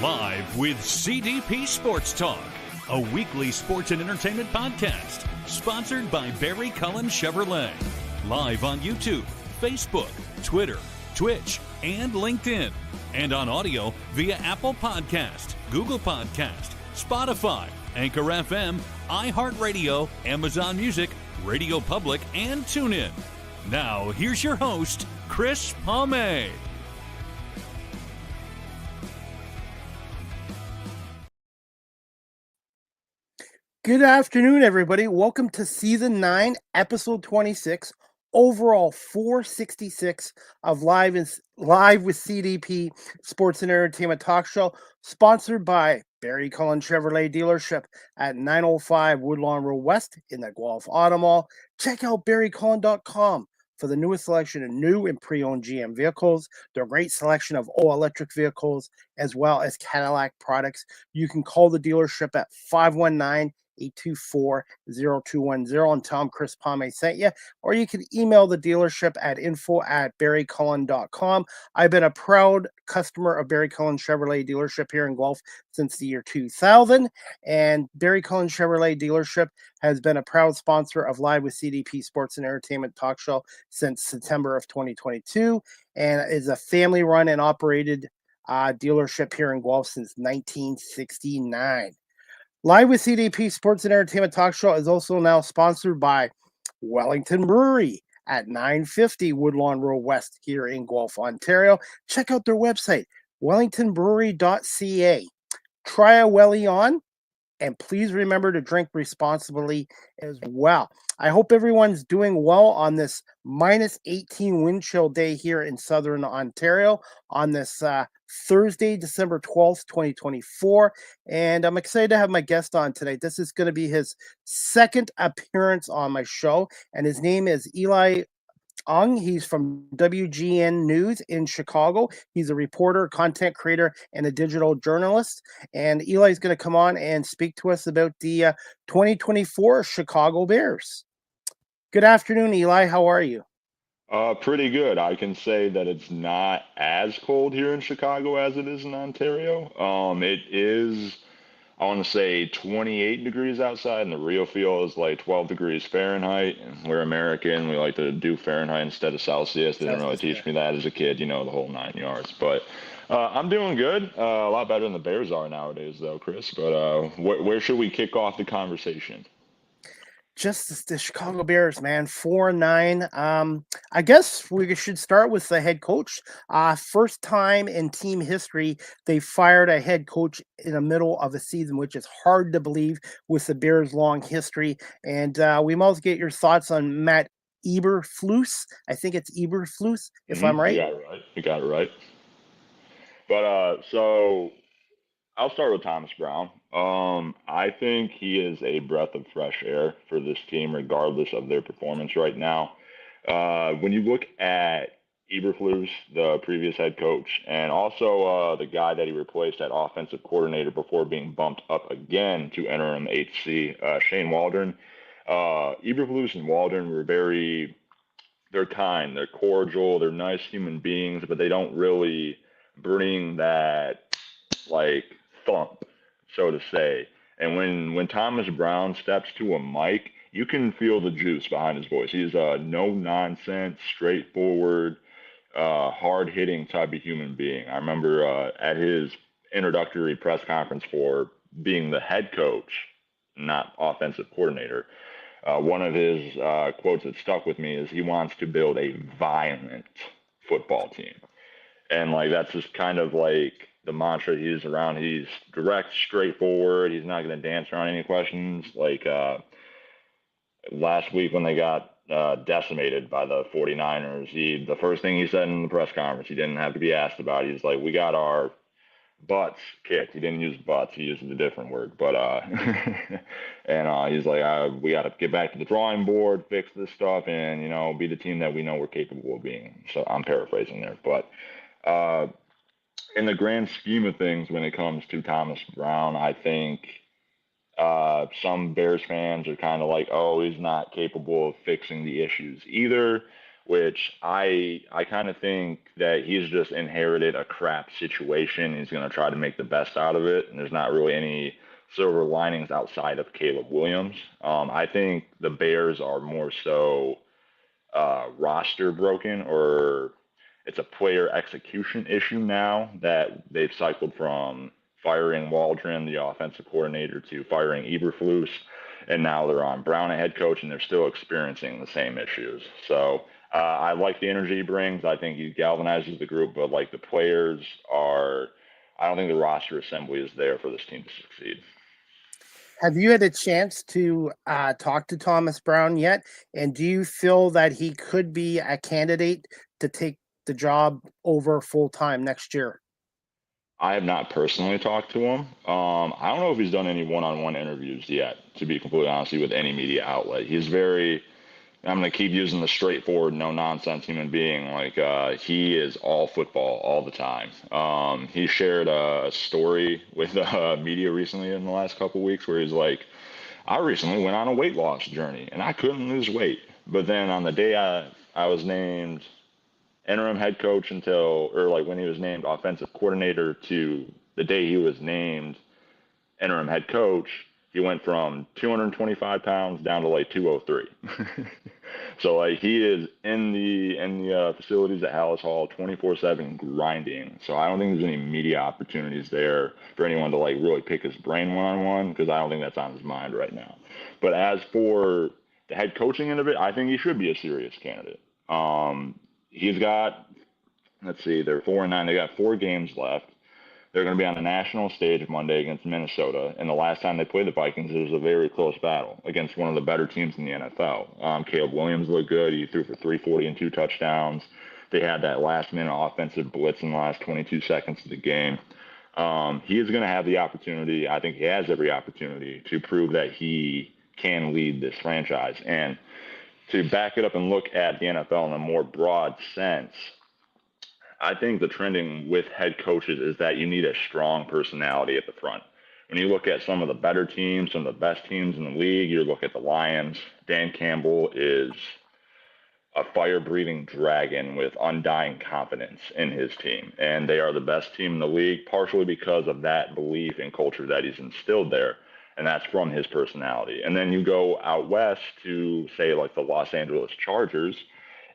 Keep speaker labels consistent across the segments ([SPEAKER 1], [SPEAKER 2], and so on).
[SPEAKER 1] Live with CDP Sports Talk, a weekly sports and entertainment podcast sponsored by Barry Cullen Chevrolet. Live on YouTube, Facebook, Twitter, Twitch, and LinkedIn. And on audio via Apple Podcast, Google Podcast, Spotify, Anchor FM, iHeartRadio, Amazon Music, Radio Public, and TuneIn. Now, here's your host, Chris Palme.
[SPEAKER 2] Good afternoon, everybody. Welcome to Season 9, Episode 26, overall 466 of Live with CDP Sports and Entertainment Talk Show, sponsored by Barry Cullen Chevrolet Dealership at 905 Woodlawn Road West in the Guelph Auto Mall. Check out barrycullen.com for the newest selection of new and pre-owned GM vehicles, their great selection of all-electric vehicles, as well as Cadillac products. You can call the dealership at 519-824-0210 and tell them Chris Palme sent you, or you can email the dealership at info@barrycullen.com. I've been a proud customer of Barry Cullen Chevrolet Dealership here in Guelph since the year 2000, and Barry Cullen Chevrolet Dealership has been a proud sponsor of Live with CDP Sports and Entertainment Talk Show since September of 2022, and is a family-run and operated dealership here in Guelph since 1969. Live with CDP Sports and Entertainment Talk Show is also now sponsored by Wellington Brewery at 950 Woodlawn Road West here in Guelph, Ontario. Check out their website, wellingtonbrewery.ca. Try a welly on, and please remember to drink responsibly as well. I hope everyone's doing well on this minus 18 wind chill day here in Southern Ontario on this Thursday, December 12th, 2024. And I'm excited to have my guest on today. This is going to be his second appearance on my show, and his name is Eli Ung. He's from WGN News in Chicago. He's a reporter, content creator, and a digital journalist. And Eli's going to come on and speak to us about the 2024 Chicago Bears. Good afternoon, Eli. How are you?
[SPEAKER 3] Pretty good. I can say that it's not as cold here in Chicago as it is in Ontario. It is, I want to say 28 degrees outside, and the real feel is like 12 degrees Fahrenheit. And we're American. We like to do Fahrenheit instead of Celsius. They didn't really teach me that as a kid, the whole 9 yards. But I'm doing good. A lot better than the Bears are nowadays, though, Chris. But where should we kick off the conversation?
[SPEAKER 2] Just the Chicago Bears, man, 4-9. I guess we should start with the head coach. First time in team history, they fired a head coach in the middle of a season, which is hard to believe with the Bears' long history. And we must get your thoughts on Matt Eberflus. I think it's Eberflus, if I'm right.
[SPEAKER 3] You got it right. But so I'll start with Thomas Brown. I think he is a breath of fresh air for this team, regardless of their performance right now. When you look at Eberflus, the previous head coach, and also the guy that he replaced at offensive coordinator before being bumped up again to interim HC, Shane Waldron. Eberflus and Waldron were they're kind, they're cordial, they're nice human beings, but they don't really bring that, thump, so to say. And when Thomas Brown steps to a mic, you can feel the juice behind his voice. He's a no-nonsense, straightforward, hard-hitting type of human being. I remember at his introductory press conference for being the head coach, not offensive coordinator, one of his quotes that stuck with me is he wants to build a violent football team. And that's just kind of the mantra he's around. He's direct, straightforward. He's not going to dance around any questions. Last week when they got decimated by the 49ers, the first thing he said in the press conference, he didn't have to be asked about. He's like, we got our butts kicked. He didn't use butts. He used a different word. But and he's like, we got to get back to the drawing board, fix this stuff, and, be the team that we know we're capable of being. So I'm paraphrasing there. But in the grand scheme of things, when it comes to Thomas Brown, I think some Bears fans are kind of like, oh, he's not capable of fixing the issues either, which I kind of think that he's just inherited a crap situation. He's going to try to make the best out of it, and there's not really any silver linings outside of Caleb Williams. I think the Bears are more so roster broken, or it's a player execution issue now that they've cycled from firing Waldron, the offensive coordinator, to firing Eberflus, and now they're on Brown, a head coach, and they're still experiencing the same issues. So I like the energy he brings. I think he galvanizes the group, but like the players are, I don't think the roster assembly is there for this team to succeed.
[SPEAKER 2] Have you had a chance to talk to Thomas Brown yet? And do you feel that he could be a candidate to take the job over full-time next year?
[SPEAKER 3] I have not personally talked to him. I don't know if he's done any one-on-one interviews yet, to be completely honest with any media outlet. He's very, I'm going to keep using the straightforward, no-nonsense human being. Like, he is all football all the time. He shared a story with media recently in the last couple of weeks where he's like, I recently went on a weight loss journey, and I couldn't lose weight. But then on the day I was named interim head coach when he was named offensive coordinator to the day he was named interim head coach, he went from 225 pounds down to like 203. So like he is in the facilities at Hallis Hall 24/7 grinding. So I don't think there's any media opportunities there for anyone to like really pick his brain one-on-one, because I don't think that's on his mind right now. But as for the head coaching end of it, I think he should be a serious candidate. He's got, let's see, they're 4-9. They got 4 games left. They're going to be on the national stage Monday against Minnesota. And the last time they played the Vikings, it was a very close battle against one of the better teams in the NFL. Caleb Williams looked good. He threw for 340 and 2 touchdowns. They had that last-minute offensive blitz in the last 22 seconds of the game. He is going to have the opportunity, I think he has every opportunity, to prove that he can lead this franchise. And to back it up and look at the NFL in a more broad sense, I think the trending with head coaches is that you need a strong personality at the front. When you look at some of the better teams, some of the best teams in the league, you look at the Lions. Dan Campbell is a fire-breathing dragon with undying confidence in his team. And they are the best team in the league, partially because of that belief and culture that he's instilled there. And that's from his personality. And then you go out west to, say, like the Los Angeles Chargers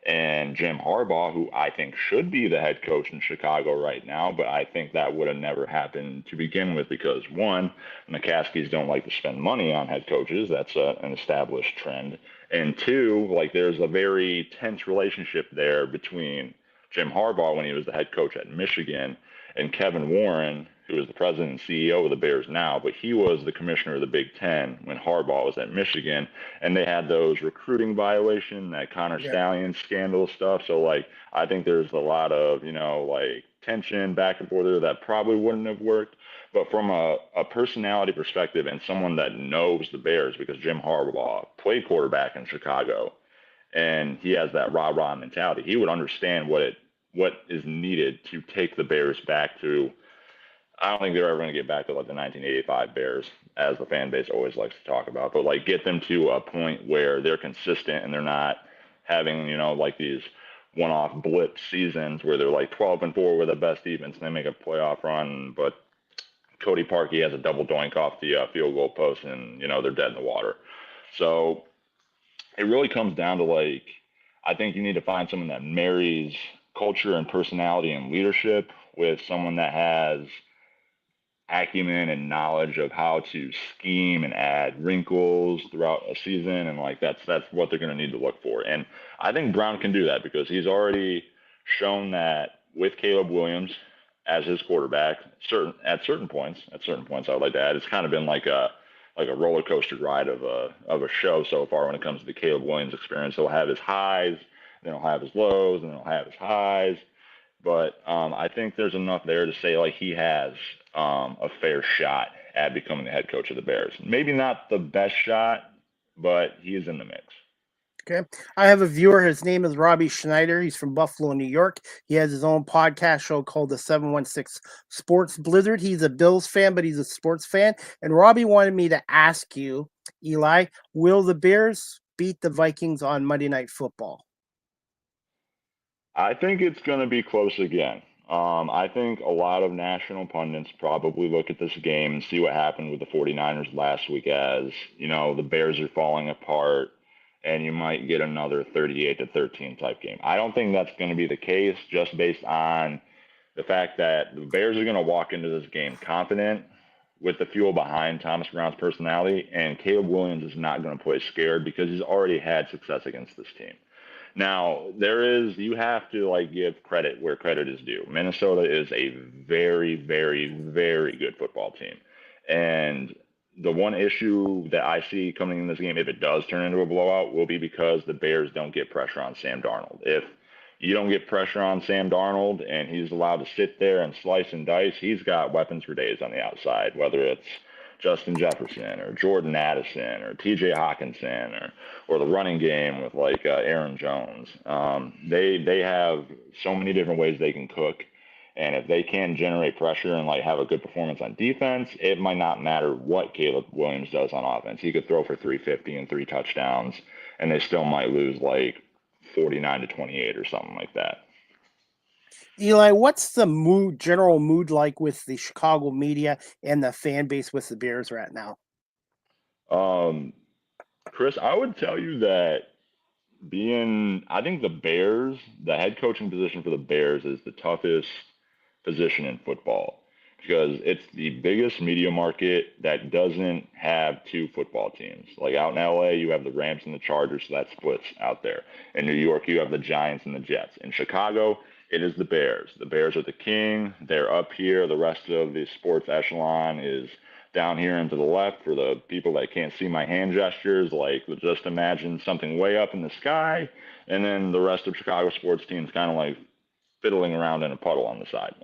[SPEAKER 3] and Jim Harbaugh, who I think should be the head coach in Chicago right now, but I think that would have never happened to begin with because, one, McCaskies don't like to spend money on head coaches. That's an established trend. And two, like there's a very tense relationship there between Jim Harbaugh when he was the head coach at Michigan and Kevin Warren, who is the president and CEO of the Bears now, but he was the commissioner of the Big Ten when Harbaugh was at Michigan, and they had those recruiting violation, that Connor Stallion scandal stuff. So, like, I think there's a lot of, like tension back and forth there that probably wouldn't have worked. But from a personality perspective and someone that knows the Bears, because Jim Harbaugh played quarterback in Chicago, and he has that rah-rah mentality, he would understand what is needed to take the Bears back to, I don't think they're ever going to get back to like the 1985 Bears, as the fan base always likes to talk about, but like get them to a point where they're consistent and they're not having, like these one-off blip seasons where they're like 12-4 with the best defense and they make a playoff run, but Cody Parkey has a double doink off the field goal post and, they're dead in the water. So it really comes down to like, I think you need to find someone that marries culture and personality and leadership with someone that has acumen and knowledge of how to scheme and add wrinkles throughout a season, and like that's what they're going to need to look for. And I think Brown can do that because he's already shown that with Caleb Williams as his quarterback. At certain points, I would like to add, it's kind of been like a roller coaster ride of a show so far when it comes to the Caleb Williams experience. He'll have his highs, then he'll have his lows, and then he'll have his highs. But I think there's enough there to say like he has a fair shot at becoming the head coach of the Bears. Maybe not the best shot, but he is in the mix.
[SPEAKER 2] Okay. I have a viewer. His name is Robbie Schneider. He's from Buffalo, New York. He has his own podcast show called the 716 Sports Blizzard. He's a Bills fan, but he's a sports fan. And Robbie wanted me to ask you, Eli, will the Bears beat the Vikings on Monday Night Football?
[SPEAKER 3] I think it's going to be close again. I think a lot of national pundits probably look at this game and see what happened with the 49ers last week as, the Bears are falling apart and you might get another 38-13 type game. I don't think that's going to be the case just based on the fact that the Bears are going to walk into this game confident with the fuel behind Thomas Brown's personality, and Caleb Williams is not going to play scared because he's already had success against this team. Now, you have to give credit where credit is due. Minnesota is a very, very, very good football team. And the one issue that I see coming in this game, if it does turn into a blowout, will be because the Bears don't get pressure on Sam Darnold. If you don't get pressure on Sam Darnold and he's allowed to sit there and slice and dice, he's got weapons for days on the outside, whether it's Justin Jefferson or Jordan Addison or TJ Hawkinson or the running game with Aaron Jones. They have so many different ways they can cook. And if they can generate pressure and have a good performance on defense, it might not matter what Caleb Williams does on offense. He could throw for 350 and 3 touchdowns, and they still might lose 49-28 or something like that.
[SPEAKER 2] Eli, what's the general mood like with the Chicago media and the fan base with the Bears right now?
[SPEAKER 3] Chris, I would tell you that I think the head coaching position for the Bears is the toughest position in football because it's the biggest media market that doesn't have 2 football teams. Out in LA, you have the Rams and the Chargers, so that splits out there. In New York, you have the Giants and the Jets. In Chicago, it is the Bears. The Bears are the king. They're up here. The rest of the sports echelon is down here and to the left. For the people that can't see my hand gestures, just imagine something way up in the sky, and then the rest of Chicago sports teams kind of fiddling around in a puddle on the side.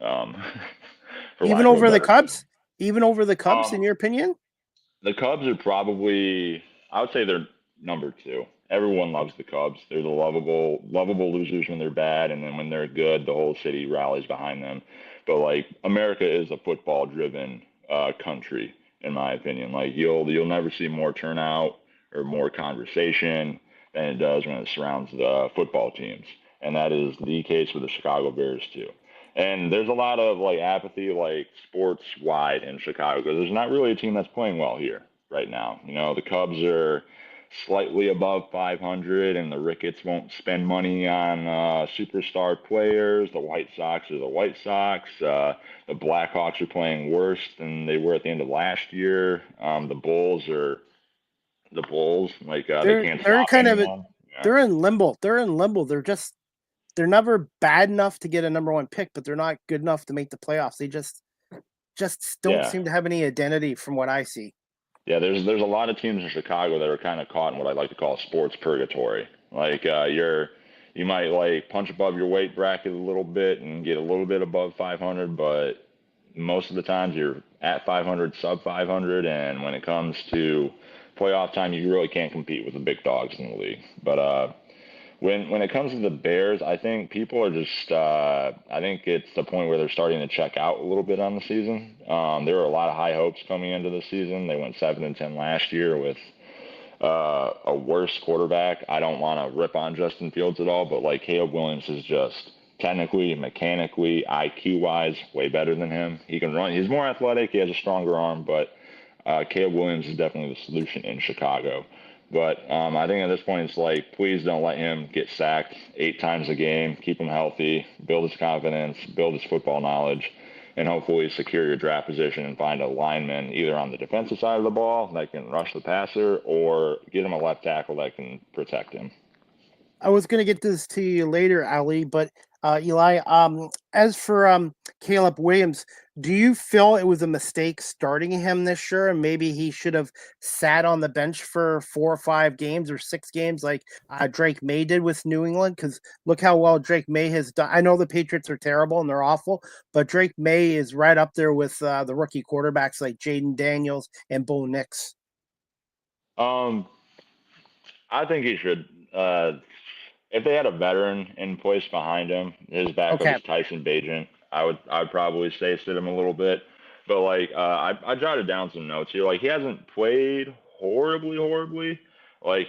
[SPEAKER 2] Even over the Cubs? Even over the Cubs, in your opinion?
[SPEAKER 3] The Cubs are probably, I would say they're number 2. Everyone loves the Cubs. They're the lovable losers when they're bad, and then when they're good, the whole city rallies behind them. But America is a football-driven country, in my opinion. You'll never see more turnout or more conversation than it does when it surrounds the football teams, and that is the case with the Chicago Bears too. And there's a lot of apathy sports wide in Chicago because there's not really a team that's playing well here right now. The Cubs are slightly above 500 and the Ricketts won't spend money on superstar players. The White Sox are the White Sox. The Blackhawks are playing worse than they were at the end of last year. The Bulls are the Bulls. They can't stop anyone.
[SPEAKER 2] They're in limbo. They're never bad enough to get a number 1 pick, but they're not good enough to make the playoffs. They just don't seem to have any identity from what I see.
[SPEAKER 3] Yeah, there's a lot of teams in Chicago that are kind of caught in what I like to call sports purgatory. You might punch above your weight bracket a little bit and get a little bit above 500, but most of the times you're at 500, sub 500, and when it comes to playoff time, you really can't compete with the big dogs in the league. But when it comes to the Bears, I think people are just I think it's the point where they're starting to check out a little bit on the season. There were a lot of high hopes coming into the season. They went 7-10 last year with a worse quarterback. I don't want to rip on Justin Fields at all, but Caleb Williams is just technically, mechanically, IQ-wise, way better than him. He can run. He's more athletic. He has a stronger arm, but Caleb Williams is definitely the solution in Chicago. But I think at this point it's please don't let him get sacked 8 times a game. Keep him healthy, build his confidence, build his football knowledge, and hopefully secure your draft position and find a lineman either on the defensive side of the ball that can rush the passer or get him a left tackle that can protect him.
[SPEAKER 2] I was going to get this to you later, Ali, but Eli, as for Caleb Williams, do you feel it was a mistake starting him this year and maybe he should have sat on the bench for 4 or 5 games or 6 games like Drake May did with New England? Because look how well Drake May has done. I know the Patriots are terrible and they're awful, but Drake May is right up there with the rookie quarterbacks like Jaden Daniels and Bo Nix.
[SPEAKER 3] I think he should. If they had a veteran in place behind him, his backup is Tyson Bagent. I'd probably say sit him a little bit. But I jotted down some notes here. He hasn't played horribly.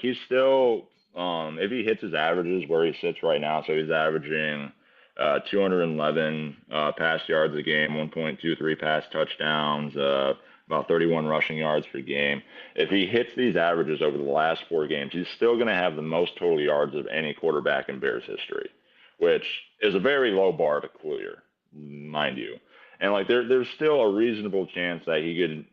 [SPEAKER 3] He's still If he hits his averages where he sits right now, so he's averaging 211 pass yards a game, 1.23 pass touchdowns, about 31 rushing yards per game. If he hits these averages over the last 4 games, he's still going to have the most total yards of any quarterback in Bears history, which is a very low bar to clear, mind you. And like there's still a reasonable chance that he could,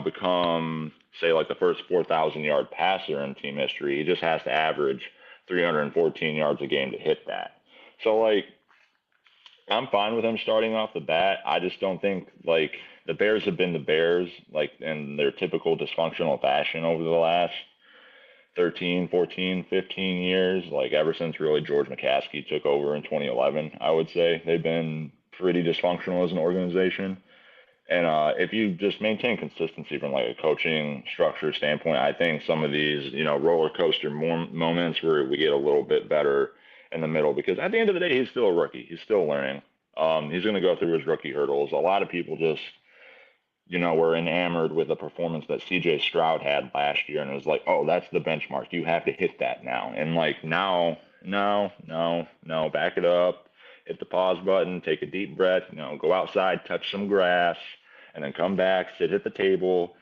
[SPEAKER 3] become, say, like the first 4,000 yard passer in team history. He just has to average 314 yards a game to hit that. So like, I'm fine with him starting off the bat. I just don't think like the Bears have been the Bears like in their typical dysfunctional fashion over the last 13, 14, 15 years, like ever since really George McCaskey took over in 2011. I would say they've been pretty dysfunctional as an organization. And if you just maintain consistency from like a coaching structure standpoint, I think some of these, roller coaster moments where we get a little bit better in the middle, because at the end of the day, he's still a rookie. He's still learning. He's going to go through his rookie hurdles. A lot of people just, were enamored with the performance that CJ Stroud had last year, and it was like, oh, that's the benchmark. You have to hit that now. And like now, no, back it up. Hit the pause button, take a deep breath, go outside, touch some grass, and then come back, sit at the table,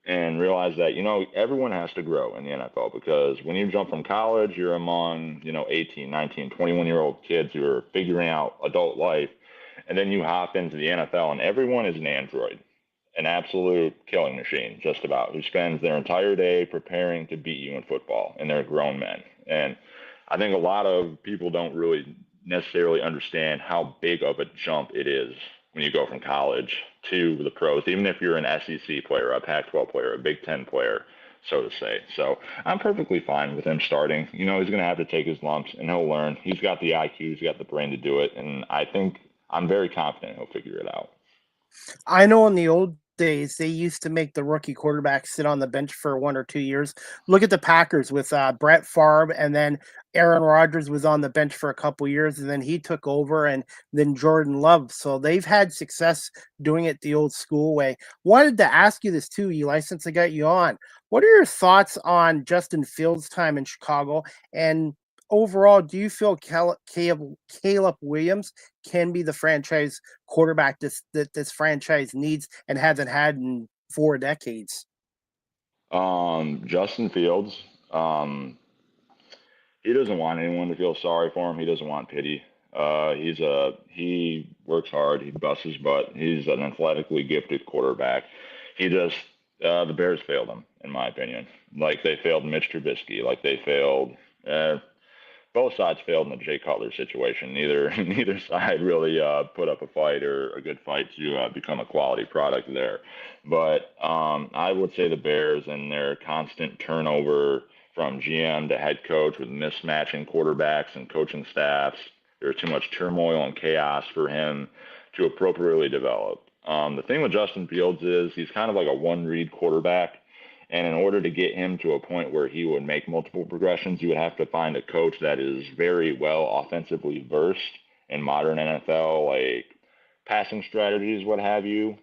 [SPEAKER 3] and realize that, everyone has to grow in the NFL, because when you jump from college, you're among, 18, 19, 21-year-old kids who are figuring out adult life, and then you hop into the NFL, and everyone is an android, an absolute killing machine, just about, who spends their entire day preparing to beat you in football, and they're grown men. And I think a lot of people don't really necessarily understand how big of a jump it is when you go from college to the pros, even if you're an SEC player, a Pac-12 player, a Big Ten player, so to say. So I'm perfectly fine with him starting. He's going to have to take his lumps, and he'll learn. He's got the IQ, he's got the brain to do it, and I'm very confident he'll figure it out.
[SPEAKER 2] I know in the old days, they used to make the rookie quarterback sit on the bench for 1 or 2 years. Look at the Packers with Brett Favre, and then Aaron Rodgers was on the bench for a couple years, and then he took over, and then Jordan Love. So they've had success doing it the old school way. Wanted to ask you this too, Eli, since I got you on. What are your thoughts on Justin Fields' time in Chicago? And overall, do you feel Caleb Williams can be the franchise quarterback that this franchise needs and hasn't had in 4 decades?
[SPEAKER 3] Justin Fields, he doesn't want anyone to feel sorry for him. He doesn't want pity. He works hard. He busts his butt. He's an athletically gifted quarterback. The Bears failed him, in my opinion. Like they failed Mitch Trubisky. Like they failed. Both sides failed in the Jay Cutler situation. Neither side really put up a fight or a good fight to become a quality product there. But I would say the Bears and their constant turnover from GM to head coach with mismatching quarterbacks and coaching staffs, there's too much turmoil and chaos for him to appropriately develop. The thing with Justin Fields is he's kind of like a one-read quarterback. And in order to get him to a point where he would make multiple progressions, you would have to find a coach that is very well offensively versed in modern NFL, like passing strategies, what have you,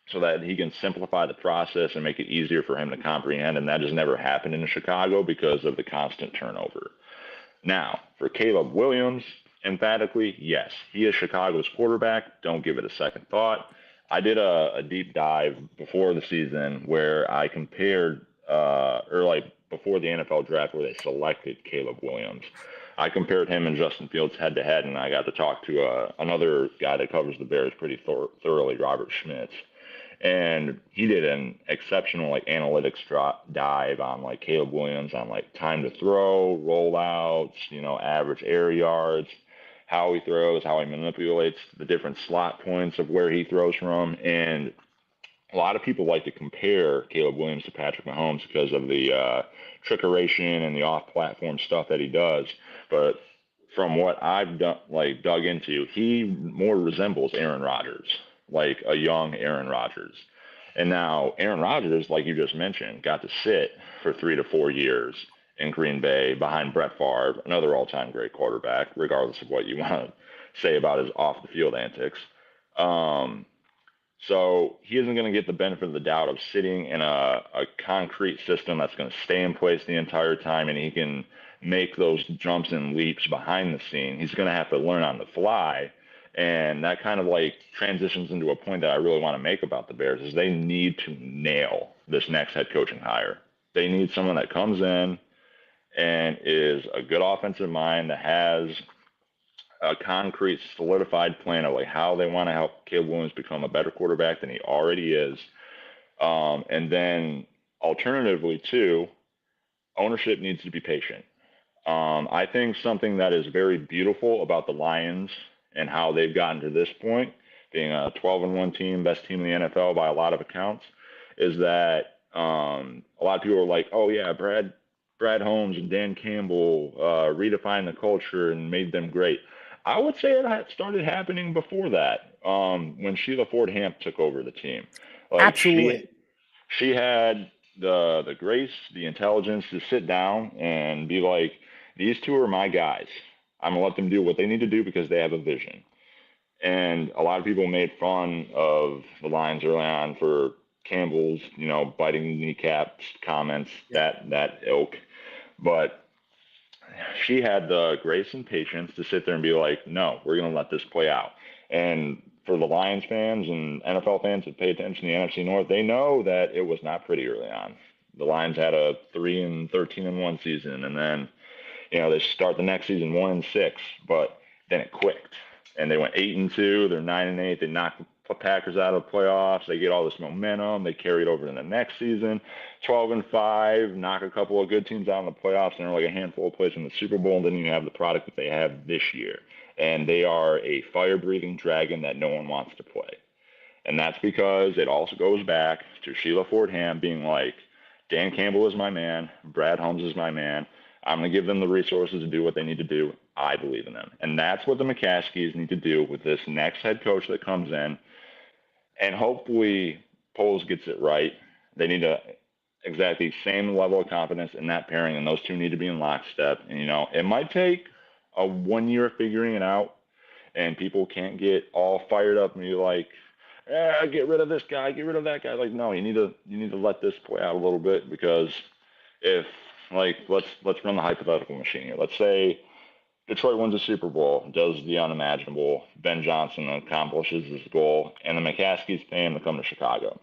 [SPEAKER 3] so that he can simplify the process and make it easier for him to comprehend. And that has never happened in Chicago because of the constant turnover. Now, for Caleb Williams, emphatically, yes, he is Chicago's quarterback. Don't give it a second thought. I did a deep dive before the season where I compared, before the NFL draft where they selected Caleb Williams. I compared him and Justin Fields head to head, and I got to talk to another guy that covers the Bears pretty thoroughly, Robert Schmitz. And he did an exceptional analytics dive on Caleb Williams on time to throw, rollouts, average air yards, how he throws, how he manipulates the different slot points of where he throws from. And a lot of people like to compare Caleb Williams to Patrick Mahomes because of the trickeration and the off-platform stuff that he does. But from what I've done, dug into, he more resembles Aaron Rodgers, like a young Aaron Rodgers. And now Aaron Rodgers, like you just mentioned, got to sit for 3 to 4 years in Green Bay behind Brett Favre, another all-time great quarterback, regardless of what you want to say about his off-the-field antics. So he isn't going to get the benefit of the doubt of sitting in a concrete system that's going to stay in place the entire time, and he can make those jumps and leaps behind the scene. He's going to have to learn on the fly. And that kind of like transitions into a point that I really want to make about the Bears is they need to nail this next head coaching hire. They need someone that comes in and is a good offensive mind that has a concrete, solidified plan of like how they want to help Caleb Williams become a better quarterback than he already is. And then alternatively too, ownership needs to be patient. I think something that is very beautiful about the Lions and how they've gotten to this point, being a 12-1 team, best team in the NFL by a lot of accounts, is that a lot of people are like, oh yeah, Brad Holmes and Dan Campbell redefined the culture and made them great. I would say it started happening before that, when Sheila Ford Hamp took over the team. Like
[SPEAKER 2] Absolutely.
[SPEAKER 3] She had the grace, the intelligence to sit down and be like, these two are my guys. I'm going to let them do what they need to do because they have a vision. And a lot of people made fun of the Lions early on for Campbell's, biting kneecaps comments, that ilk. But she had the grace and patience to sit there and be like, no, we're going to let this play out. And for the Lions fans and NFL fans that pay attention to the NFC North, they know that it was not pretty early on. The Lions had a 3-13-1 season, and then they start the next season 1-6, but then it clicked, and they went 8-2. They're 9-8. They knocked the Packers out of the playoffs. They get all this momentum. They carry it over to the next season, 12-5, knock a couple of good teams out in the playoffs, and they're like a handful of plays in the Super Bowl. And then you have the product that they have this year, and they are a fire-breathing dragon that no one wants to play. And that's because it also goes back to Sheila Ford Hamp being like, Dan Campbell is my man. Brad Holmes is my man. I'm going to give them the resources to do what they need to do. I believe in them. And that's what the McCaskies need to do with this next head coach that comes in. And hopefully Poles gets it right. They need to exactly same level of confidence in that pairing, and those two need to be in lockstep. And, it might take a 1 year figuring it out, and people can't get all fired up and be like, get rid of this guy, get rid of that guy. Like, no, you need to let this play out a little bit, because if, like, let's run the hypothetical machine here. Let's say Detroit wins a Super Bowl, does the unimaginable. Ben Johnson accomplishes his goal, and the McCaskies pay him to come to Chicago.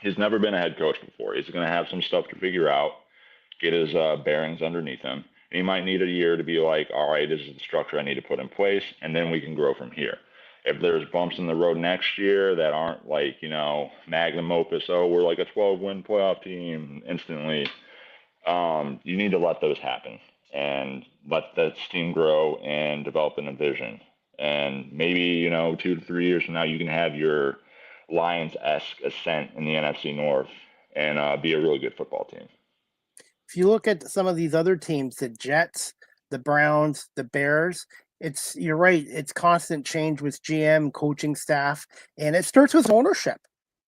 [SPEAKER 3] He's never been a head coach before. He's going to have some stuff to figure out, get his bearings underneath him. And he might need a year to be like, all right, this is the structure I need to put in place, and then we can grow from here. If there's bumps in the road next year that aren't like, magnum opus, we're like a 12-win playoff team instantly, you need to let those happen and let that team grow and develop in a vision. And maybe, 2 to 3 years from now, you can have your Lions-esque ascent in the NFC North and be a really good football team.
[SPEAKER 2] If you look at some of these other teams, the Jets, the Browns, the Bears, you're right. It's constant change with GM, coaching staff, and it starts with ownership.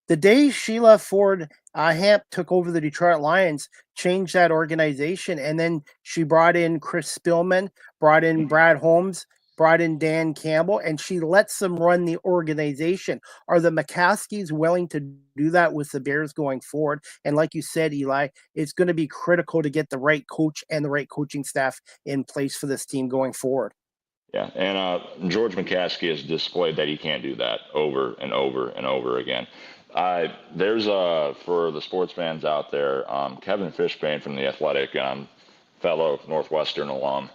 [SPEAKER 2] The day Sheila Ford Hamp took over the Detroit Lions, changed that organization, and then she brought in Chris Spielman, brought in Brad Holmes, brought in Dan Campbell, and she lets them run the organization. Are the McCaskies willing to do that with the Bears going forward? And like you said, Eli, it's going to be critical to get the right coach and the right coaching staff in place for this team going forward.
[SPEAKER 3] Yeah, and George McCaskey has displayed that he can't do that over and over and over again. There's for the sports fans out there, Kevin Fishbane from The Athletic, fellow Northwestern alum.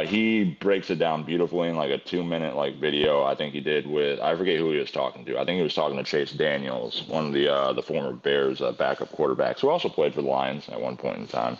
[SPEAKER 3] He breaks it down beautifully in like a 2-minute video. I think he did with, I forget who he was talking to. I think he was talking to Chase Daniels, one of the former Bears backup quarterbacks, who also played for the Lions at one point in time.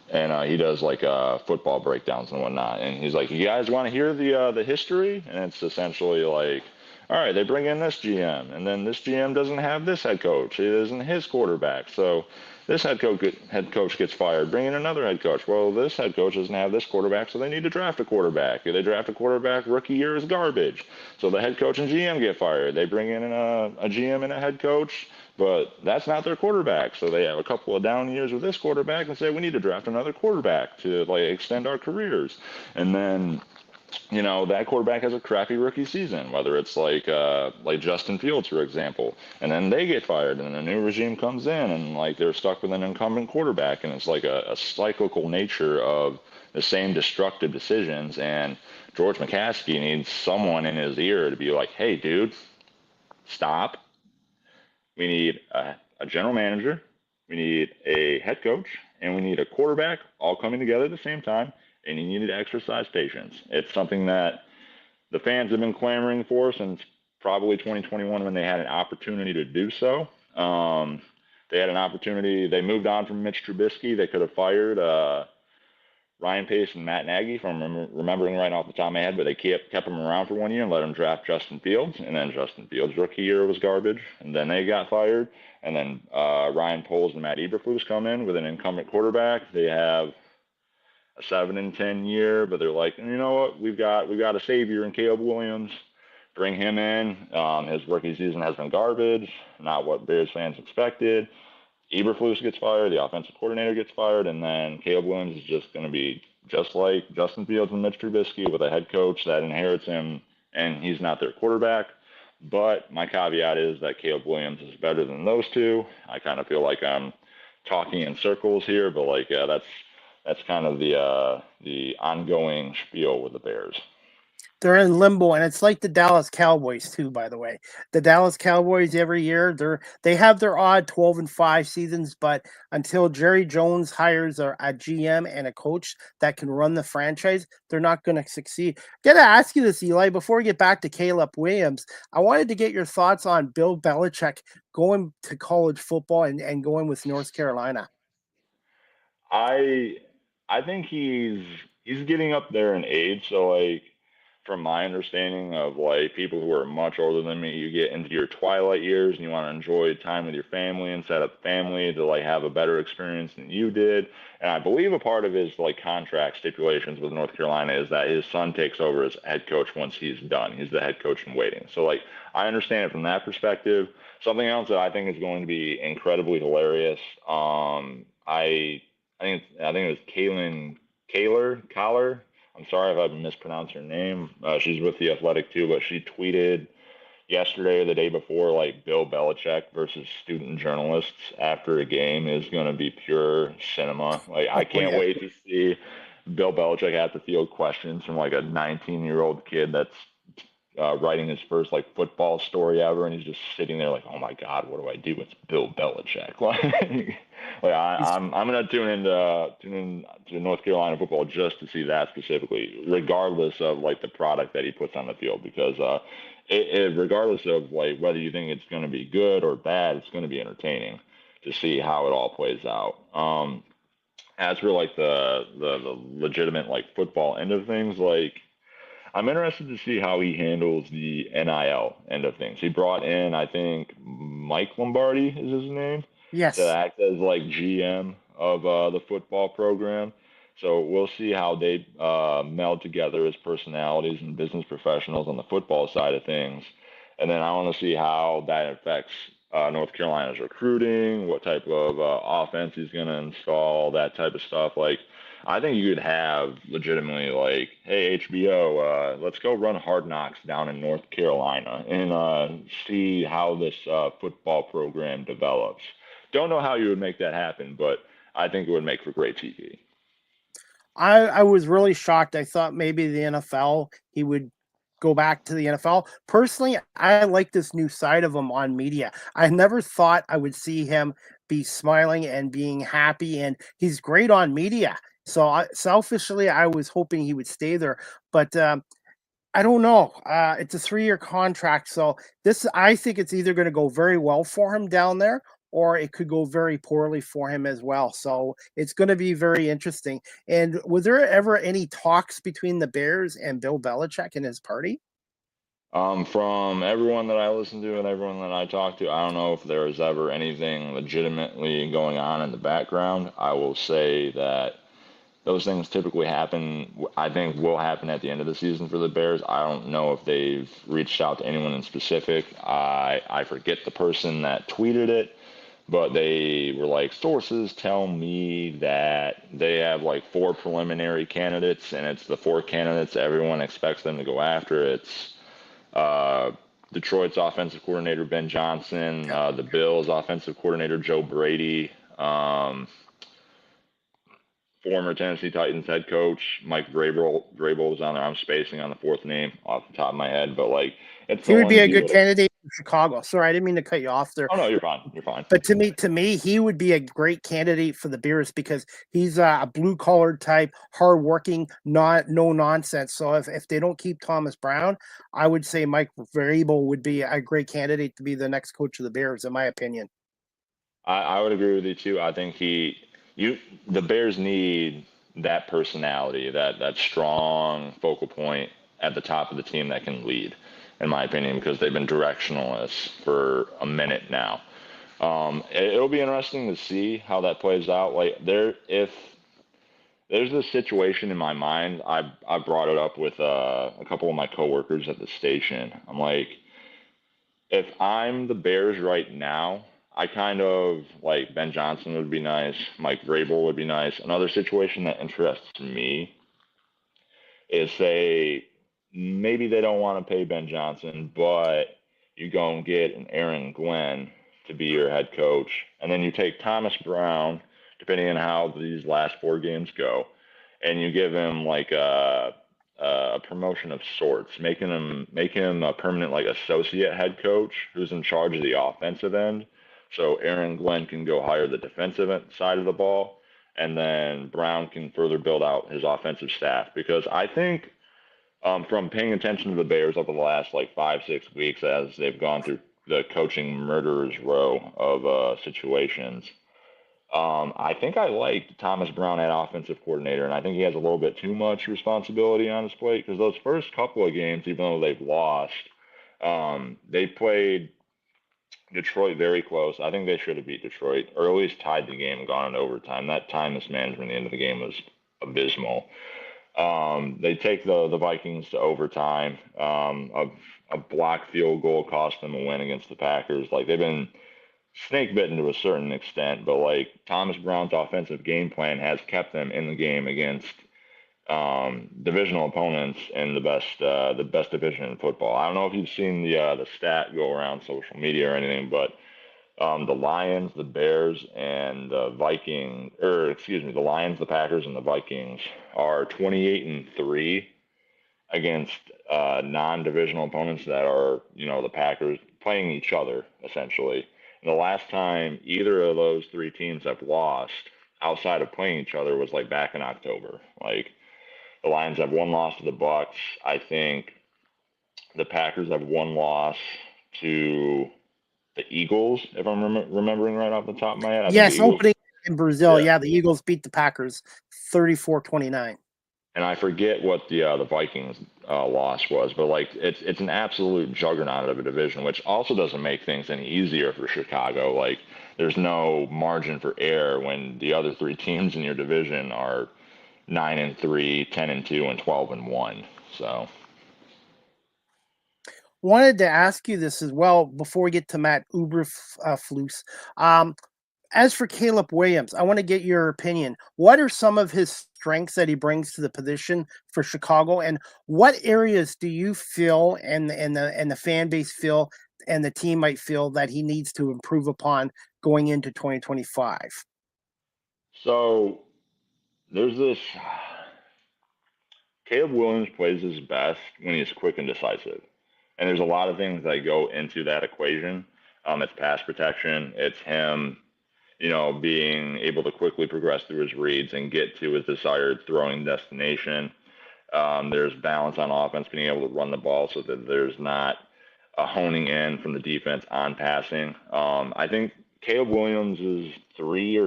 [SPEAKER 3] And he does football breakdowns and whatnot. And he's like, you guys want to hear the history? And it's essentially like, all right, they bring in this GM, and then this GM doesn't have this head coach. It isn't his quarterback. So this head coach gets fired. Bring in another head coach. Well, this head coach doesn't have this quarterback, so they need to draft a quarterback. If they draft a quarterback, rookie year is garbage. So the head coach and GM get fired. They bring in a GM and a head coach, but that's not their quarterback. So they have a couple of down years with this quarterback and say, we need to draft another quarterback to extend our careers. And then that quarterback has a crappy rookie season, whether it's like Justin Fields, for example, and then they get fired, and a new regime comes in, and like they're stuck with an incumbent quarterback, and it's like a cyclical nature of the same destructive decisions. And George McCaskey needs someone in his ear to be like, "Hey, dude, stop. We need a general manager, we need a head coach, and we need a quarterback all coming together at the same time, and you need to exercise patience." It's something that the fans have been clamoring for since probably 2021 when they had an opportunity to do so. They had an opportunity. They moved on from Mitch Trubisky. They could have fired Ryan Pace and Matt Nagy, if I'm remembering right off the top of my head, but they kept him around for 1 year and let him draft Justin Fields. And then Justin Fields' rookie year was garbage. And then they got fired. And then Ryan Poles and Matt Eberflus come in with an incumbent quarterback. They have a 7-10 year, but they're like, you know what? We've got a savior in Caleb Williams. Bring him in. His rookie season has been garbage, not what Bears fans expected. Eberflus gets fired, the offensive coordinator gets fired, and then Caleb Williams is just going to be just like Justin Fields and Mitch Trubisky with a head coach that inherits him, and he's not their quarterback. But my caveat is that Caleb Williams is better than those two. I kind of feel like I'm talking in circles here, but that's kind of the ongoing spiel with the Bears.
[SPEAKER 2] They're in limbo, and it's like the Dallas Cowboys too, by the way. The Dallas Cowboys every year, they have their odd 12-5 seasons, but until Jerry Jones hires a GM and a coach that can run the franchise, they're not going to succeed. Got to ask you this, Eli, before we get back to Caleb Williams. I wanted to get your thoughts on Bill Belichick going to college football and going with North Carolina.
[SPEAKER 3] I think he's getting up there in age, so like, from my understanding of like people who are much older than me, you get into your twilight years and you want to enjoy time with your family and set up family to like have a better experience than you did. And I believe a part of his like contract stipulations with North Carolina is that his son takes over as head coach once he's done. He's the head coach in waiting. So like I understand it from that perspective. Something else that I think is going to be incredibly hilarious. I think it was Collar. I'm sorry if I mispronounced her name. She's with The Athletic too, but she tweeted yesterday or the day before, like, Bill Belichick versus student journalists after a game is going to be pure cinema. Like, I can't wait to see Bill Belichick have to field questions from, like, a 19-year-old kid that's writing his first, like, football story ever, and he's just sitting there like, oh, my God, what do I do? It's Bill Belichick. I'm gonna tune in to North Carolina football just to see that specifically, regardless of like the product that he puts on the field, because regardless of like whether you think it's going to be good or bad, it's going to be entertaining to see how it all plays out. As for like the legitimate like football end of things, like I'm interested to see how he handles the NIL end of things. He brought in, I think, Mike Lombardi is his name.
[SPEAKER 2] Yes.
[SPEAKER 3] To act as like GM of the football program. So we'll see how they meld together as personalities and business professionals on the football side of things. And then I want to see how that affects North Carolina's recruiting, what type of offense he's going to install, that type of stuff. Like, I think you could have legitimately like, hey, HBO, let's go run Hard Knocks down in North Carolina and see how this football program develops. Don't know how you would make that happen, but I think it would make for great TV.
[SPEAKER 2] I was really shocked. I thought maybe the NFL, he would go back to the NFL. Personally, I like this new side of him on media. I never thought I would see him be smiling and being happy, and he's great on media. So selfishly, I was hoping he would stay there, but I don't know. It's a 3-year contract, so I think it's either going to go very well for him down there, or it could go very poorly for him as well. So it's going to be very interesting. And was there ever any talks between the Bears and Bill Belichick and his party?
[SPEAKER 3] From everyone that I listen to and everyone that I talk to, I don't know if there was ever anything legitimately going on in the background. I will say that those things typically happen, I think will happen at the end of the season for the Bears. I don't know if they've reached out to anyone in specific. I forget the person that tweeted it, but they were like, sources tell me that they have like 4 preliminary candidates, and it's the 4 candidates everyone expects them to go after. It's Detroit's offensive coordinator Ben Johnson, the Bills' offensive coordinator Joe Brady, former Tennessee Titans head coach Mike Vrabel. Vrabel was on there. I'm spacing on the 4th name off the top of my head, but like it's
[SPEAKER 2] He
[SPEAKER 3] the
[SPEAKER 2] would be
[SPEAKER 3] ones
[SPEAKER 2] a
[SPEAKER 3] you
[SPEAKER 2] good
[SPEAKER 3] would.
[SPEAKER 2] candidate for Chicago. Sorry, I didn't mean to cut you off there.
[SPEAKER 3] Oh no, you're fine. You're fine.
[SPEAKER 2] But to me, he would be a great candidate for the Bears because he's a blue collar type, hardworking, not no nonsense. So if they don't keep Thomas Brown, I would say Mike Vrabel would be a great candidate to be the next coach of the Bears, in my opinion.
[SPEAKER 3] I would agree with you too. I think the Bears need that personality, that strong focal point at the top of the team that can lead, in my opinion, because they've been directionless for a minute now. It'll be interesting to see how that plays out. Like if there's this situation in my mind, I brought it up with a couple of my coworkers at the station. I'm like, if I'm the Bears right now, I kind of like Ben Johnson would be nice. Mike Vrabel would be nice. Another situation that interests me is say maybe they don't want to pay Ben Johnson, but you go and get an Aaron Glenn to be your head coach, and then you take Thomas Brown, depending on how these last 4 games go, and you give him like a promotion of sorts, make him a permanent like associate head coach who's in charge of the offensive end. So Aaron Glenn can go hire the defensive side of the ball, and then Brown can further build out his offensive staff. Because I think from paying attention to the Bears over the last like 5-6 weeks as they've gone through the coaching murderer's row of situations, I think I liked Thomas Brown at offensive coordinator, and I think he has a little bit too much responsibility on his plate because those first couple of games, even though they've lost, they played Detroit very close. I think they should have beat Detroit, or at least tied the game and gone in overtime. That time mismanagement at the end of the game was abysmal. They take the Vikings to overtime. A blocked field goal cost them a win against the Packers. Like they've been snake bitten to a certain extent, but like Thomas Brown's offensive game plan has kept them in the game against divisional opponents in the best division in football. I don't know if you've seen the stat go around social media or anything, but the Lions, the Bears, and the the Lions, the Packers, and the Vikings are 28-3 against non-divisional opponents that are, the Packers playing each other essentially. And the last time either of those 3 teams have lost outside of playing each other was like back in October. Like the Lions have 1 loss to the Bucks. I think the Packers have 1 loss to the Eagles, if I'm remembering right off the top of my head.
[SPEAKER 2] Yes, opening in Brazil.
[SPEAKER 3] Yeah.
[SPEAKER 2] Yeah, the Eagles beat the Packers 34-29.
[SPEAKER 3] And I forget what the Vikings loss was, but like it's an absolute juggernaut of a division, which also doesn't make things any easier for Chicago. Like there's no margin for error when the other 3 teams in your division are 9-3, 10-2, and 12-1. So
[SPEAKER 2] Wanted to ask you this as well before we get to Matt Uberflus. As for Caleb Williams, I want to get your opinion. What are some of his strengths that he brings to the position for Chicago, and what areas do you feel and the fan base feel and the team might feel that he needs to improve upon going into 2025?
[SPEAKER 3] So there's this. Caleb Williams plays his best when he's quick and decisive. And there's a lot of things that go into that equation. It's pass protection. It's him, being able to quickly progress through his reads and get to his desired throwing destination. There's balance on offense, being able to run the ball so that there's not a honing in from the defense on passing. I think Caleb Williams is 3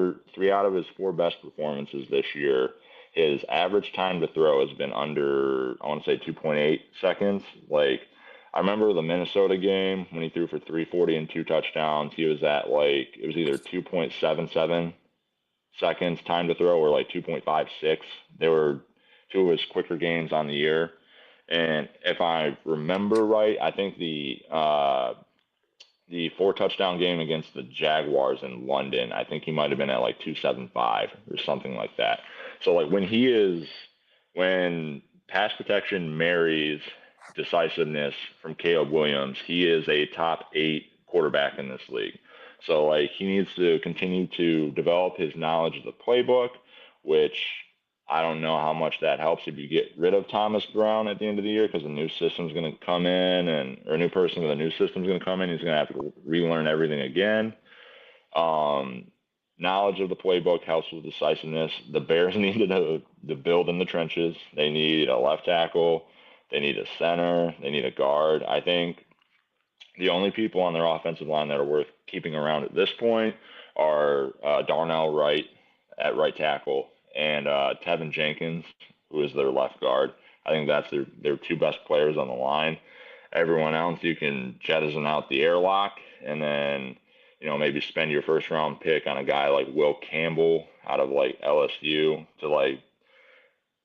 [SPEAKER 3] out of his 4 best performances this year. His average time to throw has been under, I want to say 2.8 seconds. Like, I remember the Minnesota game when he threw for 340 and 2 touchdowns. He was at it was either 2.77 seconds time to throw or like 2.56. They were 2 of his quicker games on the year. And if I remember right, I think the the 4 touchdown game against the Jaguars in London, I think he might have been at like 275 or something like that. So like when pass protection marries decisiveness from Caleb Williams, he is a top 8 quarterback in this league. So like he needs to continue to develop his knowledge of the playbook, which I don't know how much that helps if you get rid of Thomas Brown at the end of the year, because a new system's going to come in, or a new person with a new system's going to come in. He's going to have to relearn everything again. Knowledge of the playbook helps with decisiveness. The Bears need to build in the trenches. They need a left tackle. They need a center. They need a guard. I think the only people on their offensive line that are worth keeping around at this point are Darnell Wright at right tackle and Tevin Jenkins, who is their left guard. I think that's their 2 best players on the line. Everyone else, you can jettison out the airlock and then, maybe spend your first round pick on a guy like Will Campbell out of like LSU to like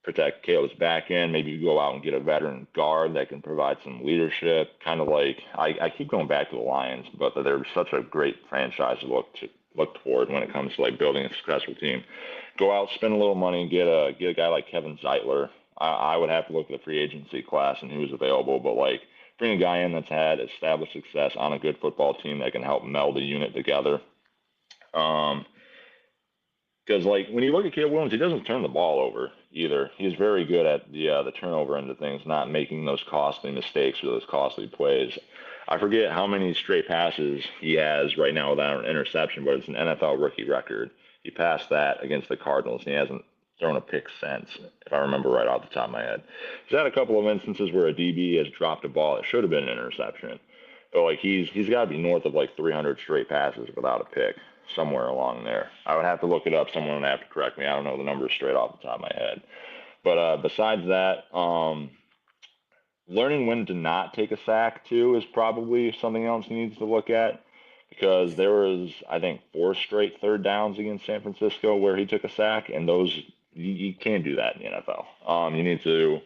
[SPEAKER 3] protect Caleb's back end. Maybe you go out and get a veteran guard that can provide some leadership. Kind of like I keep going back to the Lions, but they're such a great franchise to look toward when it comes to like building a successful team. Go out, spend a little money, get a guy like Kevin Zeitler. I would have to look at the free agency class and who's available, but like bring a guy in that's had established success on a good football team that can help meld the unit together. Because like when you look at Caleb Williams, he doesn't turn the ball over either. He's very good at the turnover end of things, not making those costly mistakes or those costly plays. I forget how many straight passes he has right now without an interception, but it's an NFL rookie record. He passed that against the Cardinals, and he hasn't thrown a pick since, if I remember right off the top of my head. He's had a couple of instances where a DB has dropped a ball that should have been an interception. But like he's got to be north of like 300 straight passes without a pick, somewhere along there. I would have to look it up. Someone would have to correct me. I don't know the numbers straight off the top of my head. But besides that, learning when to not take a sack too is probably something else he needs to look at, because there was, I think, 4 straight 3rd downs against San Francisco where he took a sack, and those you can't do that in the NFL. You need to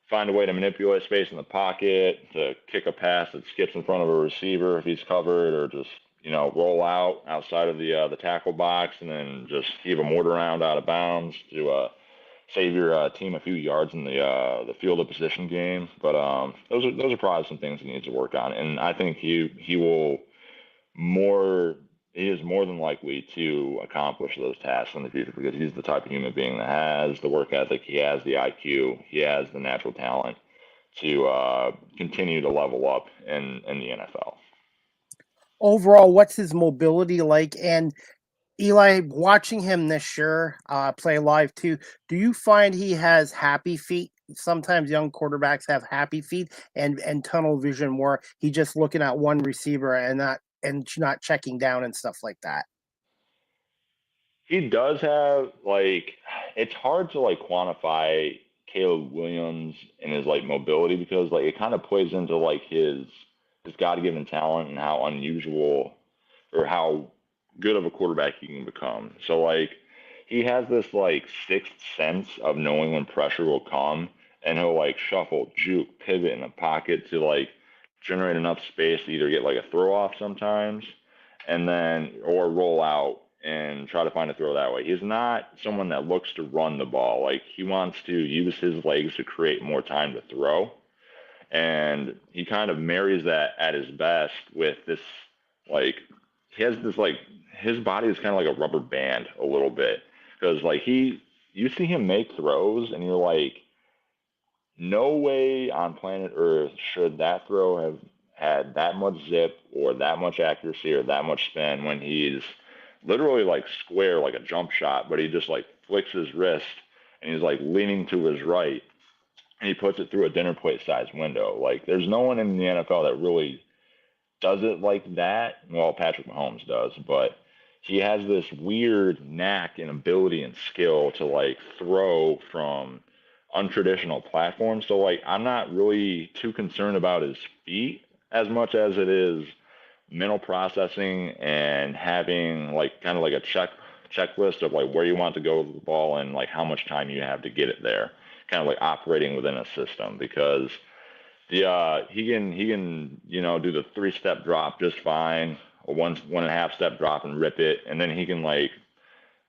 [SPEAKER 3] find a way to manipulate space in the pocket, to kick a pass that skips in front of a receiver if he's covered, or just roll out outside of the tackle box and then just heave a mortar round out of bounds to save your team a few yards in the field of position game. But those are probably some things he needs to work on, and I think he is more than likely to accomplish those tasks in the future, because he's the type of human being that has the work ethic, he has the IQ, he has the natural talent to continue to level up in the NFL.
[SPEAKER 2] Overall, what's his mobility like? And Eli, watching him this year play live too, do you find he has happy feet? Sometimes young quarterbacks have happy feet and tunnel vision, where he just looking at one receiver and not checking down and stuff like that.
[SPEAKER 3] He does have it's hard to quantify Caleb Williams and his mobility, because it kind of plays into his God-given talent and how unusual or how good of a quarterback he can become. So he has this sixth sense of knowing when pressure will come, and he'll shuffle, juke, pivot in the pocket to generate enough space to either get a throw off sometimes, and then or roll out and try to find a throw that way. He's not someone that looks to run the ball. He wants to use his legs to create more time to throw. And he kind of marries that at his best with this, he has this, his body is kind of like a rubber band a little bit. Because, you see him make throws and you're no way on planet Earth should that throw have had that much zip or that much accuracy or that much spin when he's literally square, like a jump shot, but he just flicks his wrist and he's leaning to his right and he puts it through a dinner plate size window. There's no one in the NFL that really does it like that. Well, Patrick Mahomes does, but he has this weird knack and ability and skill to throw from untraditional platforms. So I'm not really too concerned about his feet as much as it is mental processing and having kind of a checklist of where you want to go with the ball and how much time you have to get it there, kind of operating within a system. Because Yeah, he can do the 3-step drop just fine, or 1.5 step drop and rip it, and then he can like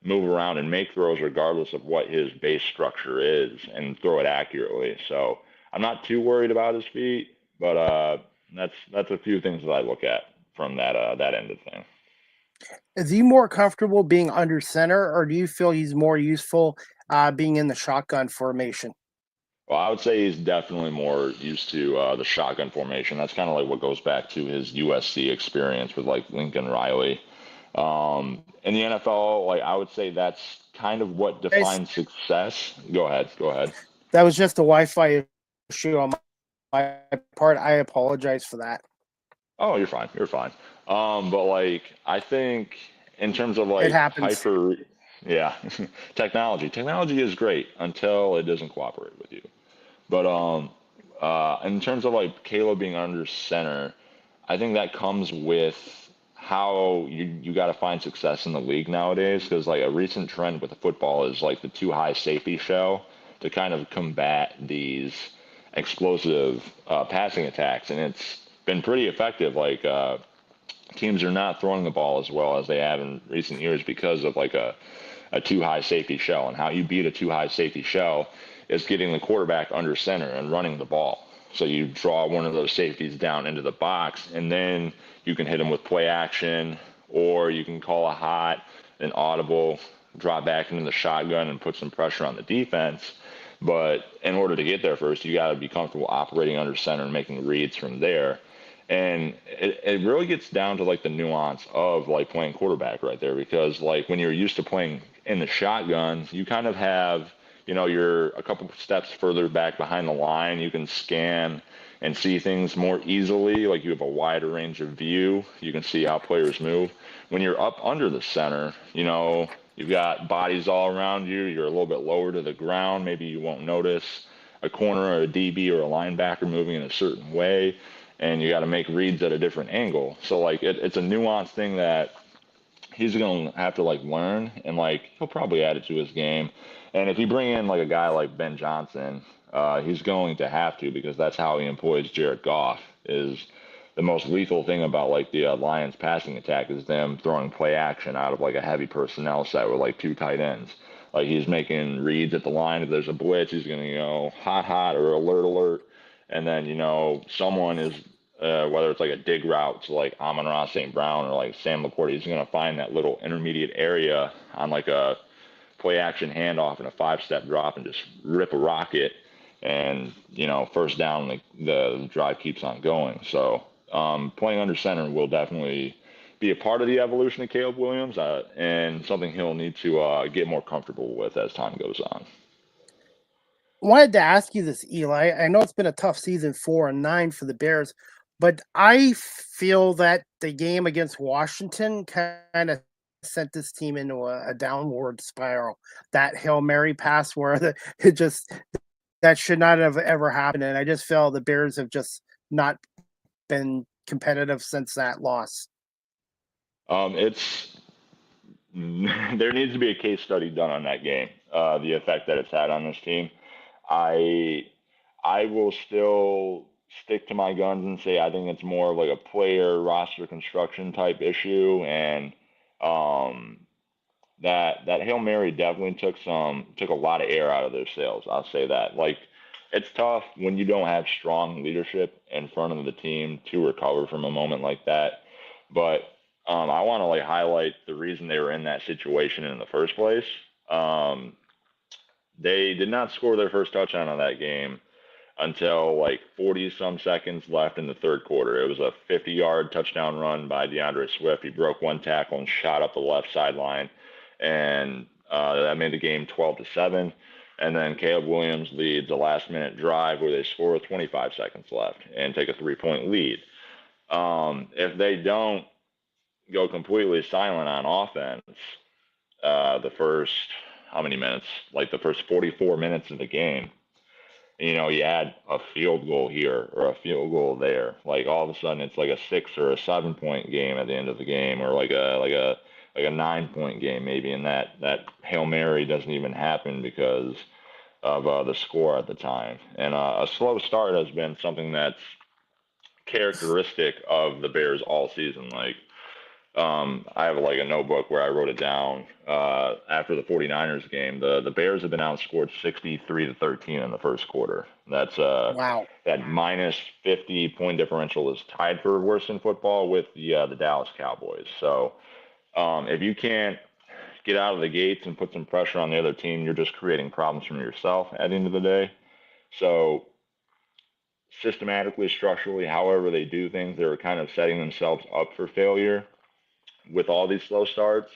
[SPEAKER 3] move around and make throws regardless of what his base structure is and throw it accurately. So I'm not too worried about his feet, but that's a few things that I look at from that end of things.
[SPEAKER 2] Is he more comfortable being under center, or do you feel he's more useful being in the shotgun formation?
[SPEAKER 3] Well, I would say he's definitely more used to the shotgun formation. That's kind of like what goes back to his USC experience with like Lincoln Riley. In the NFL, like I would say that's kind of what defines success. Go ahead. Go ahead.
[SPEAKER 2] That was just a Wi-Fi issue on my part. I apologize for that.
[SPEAKER 3] Oh, you're fine. You're fine. But like I think in terms of
[SPEAKER 2] It
[SPEAKER 3] like
[SPEAKER 2] happens.
[SPEAKER 3] yeah, technology is great until it doesn't cooperate with you. But in terms of like Caleb being under center, I think that comes with how you got to find success in the league nowadays. Because like a recent trend with the football is like the too high safety shell to kind of combat these explosive passing attacks, and it's been pretty effective. Like teams are not throwing the ball as well as they have in recent years because of like a too high safety shell. And how you beat a too high safety shell is getting the quarterback under center and running the ball. So you draw one of those safeties down into the box, and then you can hit them with play action, or you can call a hot, an audible, drop back into the shotgun and put some pressure on the defense. But in order to get there first, you got to be comfortable operating under center and making reads from there. And it really gets down to like the nuance of like playing quarterback right there, because like when you're used to playing in the shotgun, you kind of have, you're a couple steps further back behind the line. You can scan and see things more easily. Like you have a wider range of view. You can see how players move. When you're up under the center, you've got bodies all around you. You're a little bit lower to the ground. Maybe you won't notice a corner or a DB or a linebacker moving in a certain way, and you got to make reads at a different angle. So like it's a nuanced thing that he's going to have to like learn, and like he'll probably add it to his game. And if you bring in like a guy like Ben Johnson, he's going to have to, because that's how he employs Jared Goff. Is the most lethal thing about like the Lions passing attack is them throwing play action out of like a heavy personnel set with like two tight ends. Like he's making reads at the line. If there's a blitz, he's going to hot or alert, and then someone is whether it's like a dig route to like Amon-Ra St. Brown or like Sam Laporte, he's going to find that little intermediate area on like a play action handoff and a 5-step drop and just rip a rocket, and first down, the drive keeps on going. So playing under center will definitely be a part of the evolution of Caleb Williams, and something he'll need to get more comfortable with as time goes on.
[SPEAKER 2] Wanted to ask you this, Eli. I know it's been a tough season, 4-9 for the Bears, but I feel that the game against Washington kind of sent this team into a downward spiral. That Hail Mary pass where that should not have ever happened, and I just feel the Bears have just not been competitive since that loss.
[SPEAKER 3] There needs to be a case study done on that game, the effect that it's had on this team. I will still stick to my guns and say I think it's more of like a player roster construction type issue, and that Hail Mary definitely took a lot of air out of their sails. I'll say that. Like it's tough when you don't have strong leadership in front of the team to recover from a moment like that. But I want to like highlight the reason they were in that situation in the first place. They did not score their first touchdown on that game until like 40 some seconds left in the third quarter. It was a 50-yard touchdown run by DeAndre Swift. He broke one tackle and shot up the left sideline, and that made the game 12-7. And then Caleb Williams leads a last-minute drive where they score with 25 seconds left and take a 3-point lead. If they don't go completely silent on offense, the first how many minutes? Like the first 44 minutes of the game, you add a field goal here or a field goal there. Like all of a sudden, it's like a 6 or a 7-point game at the end of the game, or like a 9-point game maybe, and that Hail Mary doesn't even happen because of the score at the time. And a slow start has been something that's characteristic of the Bears all season. Like, I have like a notebook where I wrote it down after the 49ers game. The Bears have been outscored 63-13 in the first quarter. That's
[SPEAKER 2] Wow.
[SPEAKER 3] that minus 50 point differential is tied for worst in football with the Dallas Cowboys. So if you can't get out of the gates and put some pressure on the other team, you're just creating problems from yourself at the end of the day. So systematically, structurally, however they do things, they're kind of setting themselves up for failure with all these slow starts.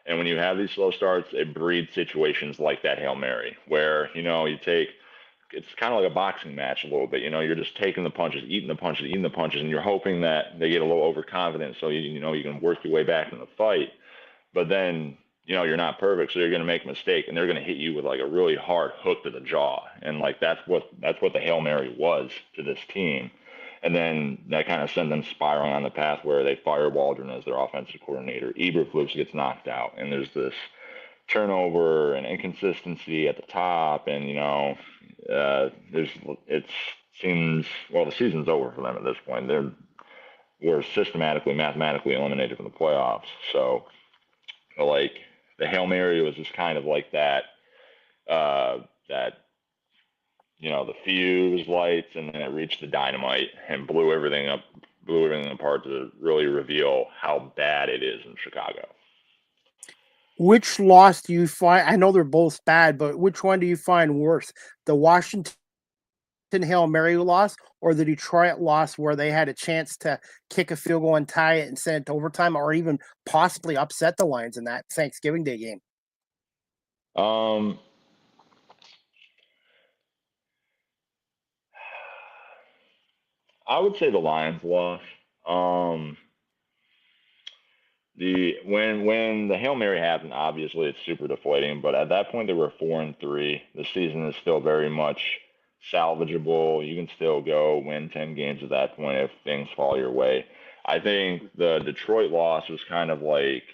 [SPEAKER 3] And when you have these slow starts, it breeds situations like that Hail Mary, where, it's kind of like a boxing match a little bit. You're just taking the punches, eating the punches, and you're hoping that they get a little overconfident so you can work your way back in the fight. But then, you're not perfect, so you're going to make a mistake, and they're going to hit you with like a really hard hook to the jaw. And like that's what the Hail Mary was to this team. And then that kind of sent them spiraling on the path where they fire Waldron as their offensive coordinator. Eberflus gets knocked out, and there's this turnover and inconsistency at the top. And the season's over for them at this point. We're systematically, mathematically eliminated from the playoffs. So, like, the Hail Mary was just kind of like that. The fuse lights, and then it reached the dynamite and blew everything apart to really reveal how bad it is in Chicago.
[SPEAKER 2] Which loss do you find? I know they're both bad, but which one do you find worse? The Washington Hail Mary loss or the Detroit loss where they had a chance to kick a field goal and tie it and send it to overtime, or even possibly upset the Lions in that Thanksgiving Day game?
[SPEAKER 3] I would say the Lions loss. When the Hail Mary happened, obviously it's super deflating, but at that point they were 4-3. The season is still very much salvageable. You can still go win 10 games at that point if things fall your way. I think the Detroit loss was kind of like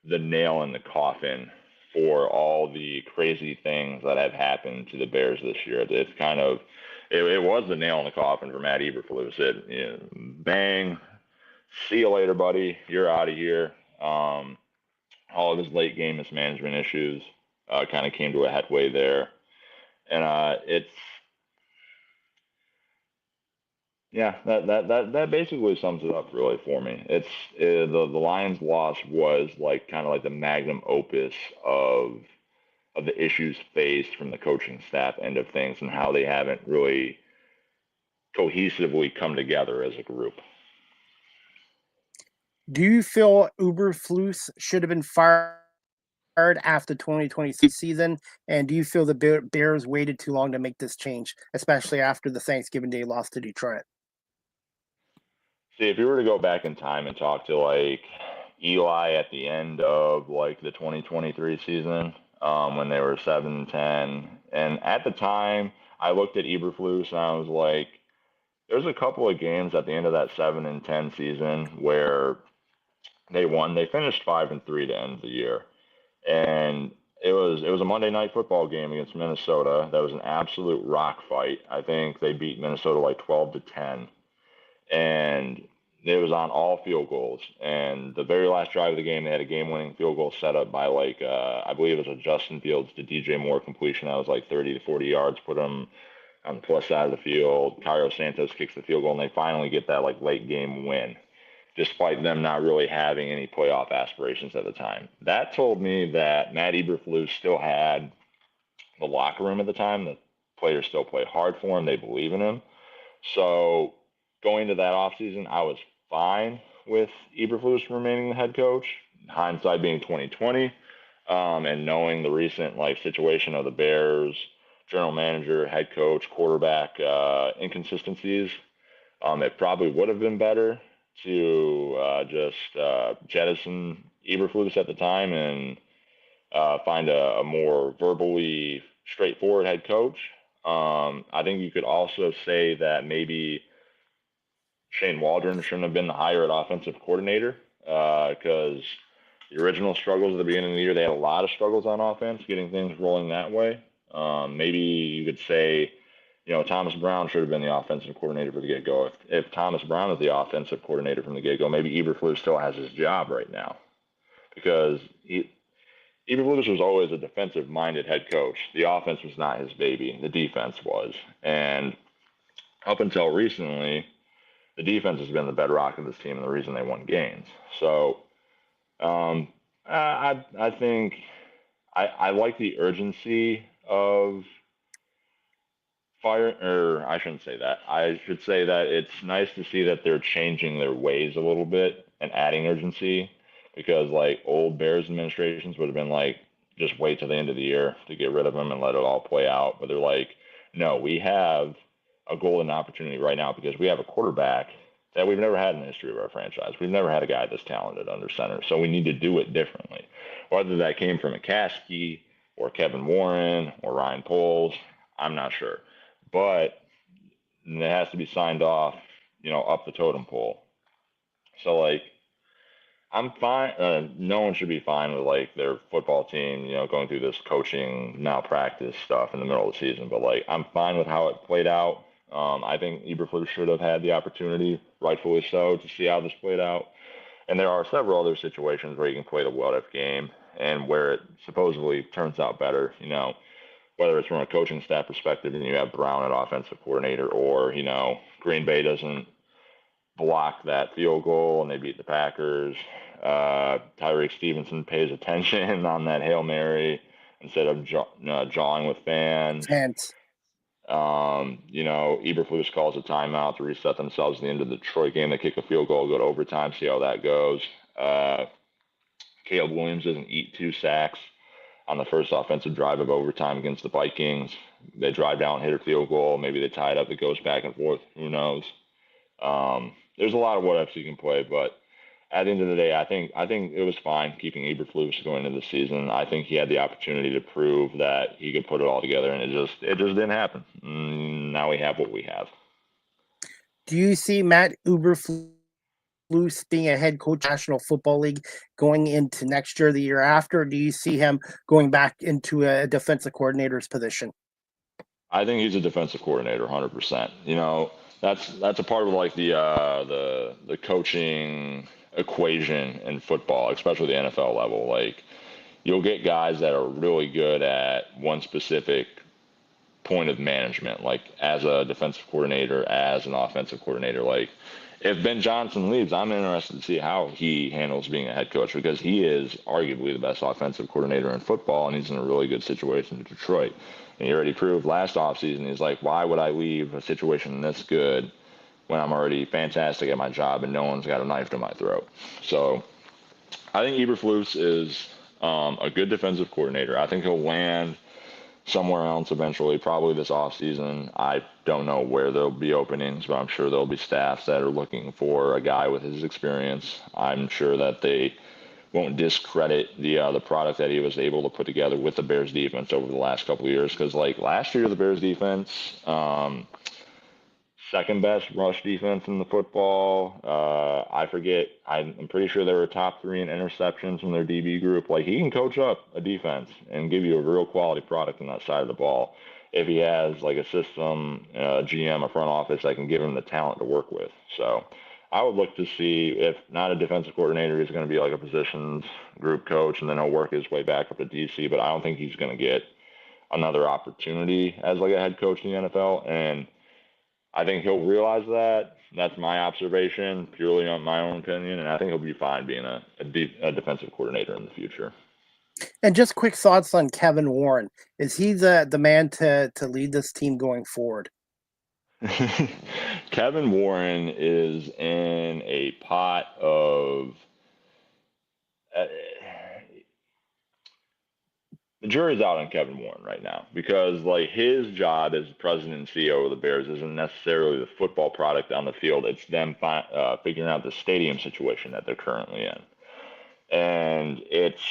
[SPEAKER 3] the nail in the coffin for all the crazy things that have happened to the Bears this year. It's kind of it was the nail in the coffin for Matt Eberflus. Bang, see you later, buddy. You're out of here. All of his late game mismanagement issues kind of came to a headway there, and that basically sums it up really for me. The Lions loss was like kind of like the magnum opus of the issues faced from the coaching staff end of things and how they haven't really cohesively come together as a group.
[SPEAKER 2] Do you feel Eberflus should have been fired after the 2020 season? And do you feel the Bears waited too long to make this change, especially after the Thanksgiving Day loss to Detroit?
[SPEAKER 3] See, if you were to go back in time and talk to like Eli at the end of like the 2023 season, when they were 7-10, and at the time I looked at Eberflus and I was like, there's a couple of games at the end of that 7-10 season where they won. They finished 5-3 to end the year, and it was a Monday Night Football game against Minnesota. That was an absolute rock fight. I think they beat Minnesota like 12-10, and it was on all field goals. And the very last drive of the game, they had a game-winning field goal set up by I believe it was a Justin Fields to DJ Moore completion. That was like 30 to 40 yards, put them on the plus side of the field. Cairo Santos kicks the field goal, and they finally get that like late game win, despite them not really having any playoff aspirations at the time. That told me that Matt Eberflus still had the locker room at the time. The players still play hard for him. They believe in him. So going to that offseason, I was fine with Eberflus remaining the head coach. Hindsight being 2020, and knowing the recent situation of the Bears, general manager, head coach, quarterback inconsistencies, it probably would have been better to just jettison Eberflus at the time and find a more verbally straightforward head coach. I think you could also say that maybe Shane Waldron shouldn't have been the hire at offensive coordinator because the original struggles at the beginning of the year, they had a lot of struggles on offense, getting things rolling that way. Maybe you could say, Thomas Brown should have been the offensive coordinator from the get-go. If Thomas Brown is the offensive coordinator from the get-go, maybe Eberflus still has his job right now, because Eberflus was always a defensive-minded head coach. The offense was not his baby. The defense was. And up until recently, the defense has been the bedrock of this team and the reason they won games. So I think I like the urgency of fire, or I shouldn't say that. I should say that it's nice to see that they're changing their ways a little bit and adding urgency, because like old Bears administrations would have been like, just wait till the end of the year to get rid of them and let it all play out. But they're like, no, we have a golden opportunity right now because we have a quarterback that we've never had in the history of our franchise. We've never had a guy this talented under center, so we need to do it differently. Whether that came from McCaskey or Kevin Warren or Ryan Poles, I'm not sure. But it has to be signed off, up the totem pole. So, like, I'm fine. No one should be fine with, like, their football team, going through this coaching malpractice stuff in the middle of the season. But, like, I'm fine with how it played out. I think Eberflus should have had the opportunity, rightfully so, to see how this played out. And there are several other situations where you can play the what-if game and where it supposedly turns out better, whether it's from a coaching staff perspective and you have Brown at offensive coordinator, or, Green Bay doesn't block that field goal and they beat the Packers. Tyreek Stevenson pays attention on that Hail Mary instead of jawing with fans. Eberflus calls a timeout to reset themselves at the end of the Detroit game. They kick a field goal, go to overtime, see how that goes. Caleb Williams doesn't eat 2 sacks on the first offensive drive of overtime against the Vikings. They drive down, hit a field goal. Maybe they tie it up. It goes back and forth. Who knows? There's a lot of what-ifs you can play, but at the end of the day, I think it was fine keeping Eberflus going into the season. I think he had the opportunity to prove that he could put it all together, and it just didn't happen. Now we have what we have.
[SPEAKER 2] Do you see Matt Eberflus being a head coach National Football League going into next year, the year after? Or do you see him going back into a defensive coordinator's position?
[SPEAKER 3] I think he's a defensive coordinator, 100%. That's a part of like the coaching equation in football, especially the NFL level. Like, you'll get guys that are really good at one specific point of management, like as a defensive coordinator, as an offensive coordinator. Like, if Ben Johnson leaves, I'm interested to see how he handles being a head coach, because he is arguably the best offensive coordinator in football, and he's in a really good situation in Detroit. And he already proved last offseason, he's like, why would I leave a situation this good when I'm already fantastic at my job and no one's got a knife to my throat? So I think Eberflus is a good defensive coordinator. I think he'll land somewhere else eventually, probably this offseason. I don't know where there'll be openings, but I'm sure there'll be staffs that are looking for a guy with his experience. I'm sure that they won't discredit the product that he was able to put together with the Bears defense over the last couple of years, because like last year the Bears defense, second best rush defense in the football. I'm pretty sure they were top 3 in interceptions from their DB group. Like, he can coach up a defense and give you a real quality product on that side of the ball if he has like a system, GM, a front office that can give him the talent to work with. So I would look to see, if not a defensive coordinator, he's going to be like a positions group coach, and then he'll work his way back up to DC. But I don't think he's going to get another opportunity as like a head coach in the NFL. And I think he'll realize that. That's my observation, purely on my own opinion, and I think he'll be fine being a defensive coordinator in the future.
[SPEAKER 2] And just quick thoughts on Kevin Warren. Is he the man to lead this team going forward?
[SPEAKER 3] Kevin Warren is in a pot of the jury's out on Kevin Warren right now, because like his job as president and CEO of the Bears isn't necessarily the football product on the field. It's them figuring out the stadium situation that they're currently in. And it's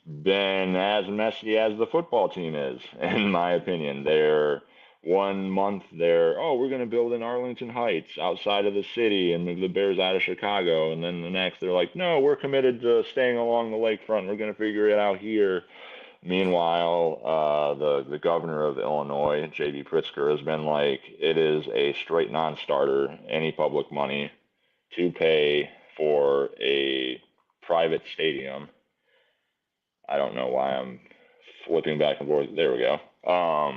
[SPEAKER 3] been as messy as the football team is, in my opinion. They're 1 month we're going to build in Arlington Heights outside of the city and move the Bears out of Chicago. And then the next they're like, no, we're committed to staying along the lakefront. We're going to figure it out here. Meanwhile, the governor of Illinois, J.B. Pritzker, has been like, it is a straight non-starter, any public money, to pay for a private stadium. I don't know why I'm flipping back and forth. There we go.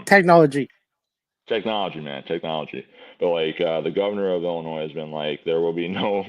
[SPEAKER 2] Technology.
[SPEAKER 3] Technology, man, technology. But like the governor of Illinois has been like, there will be no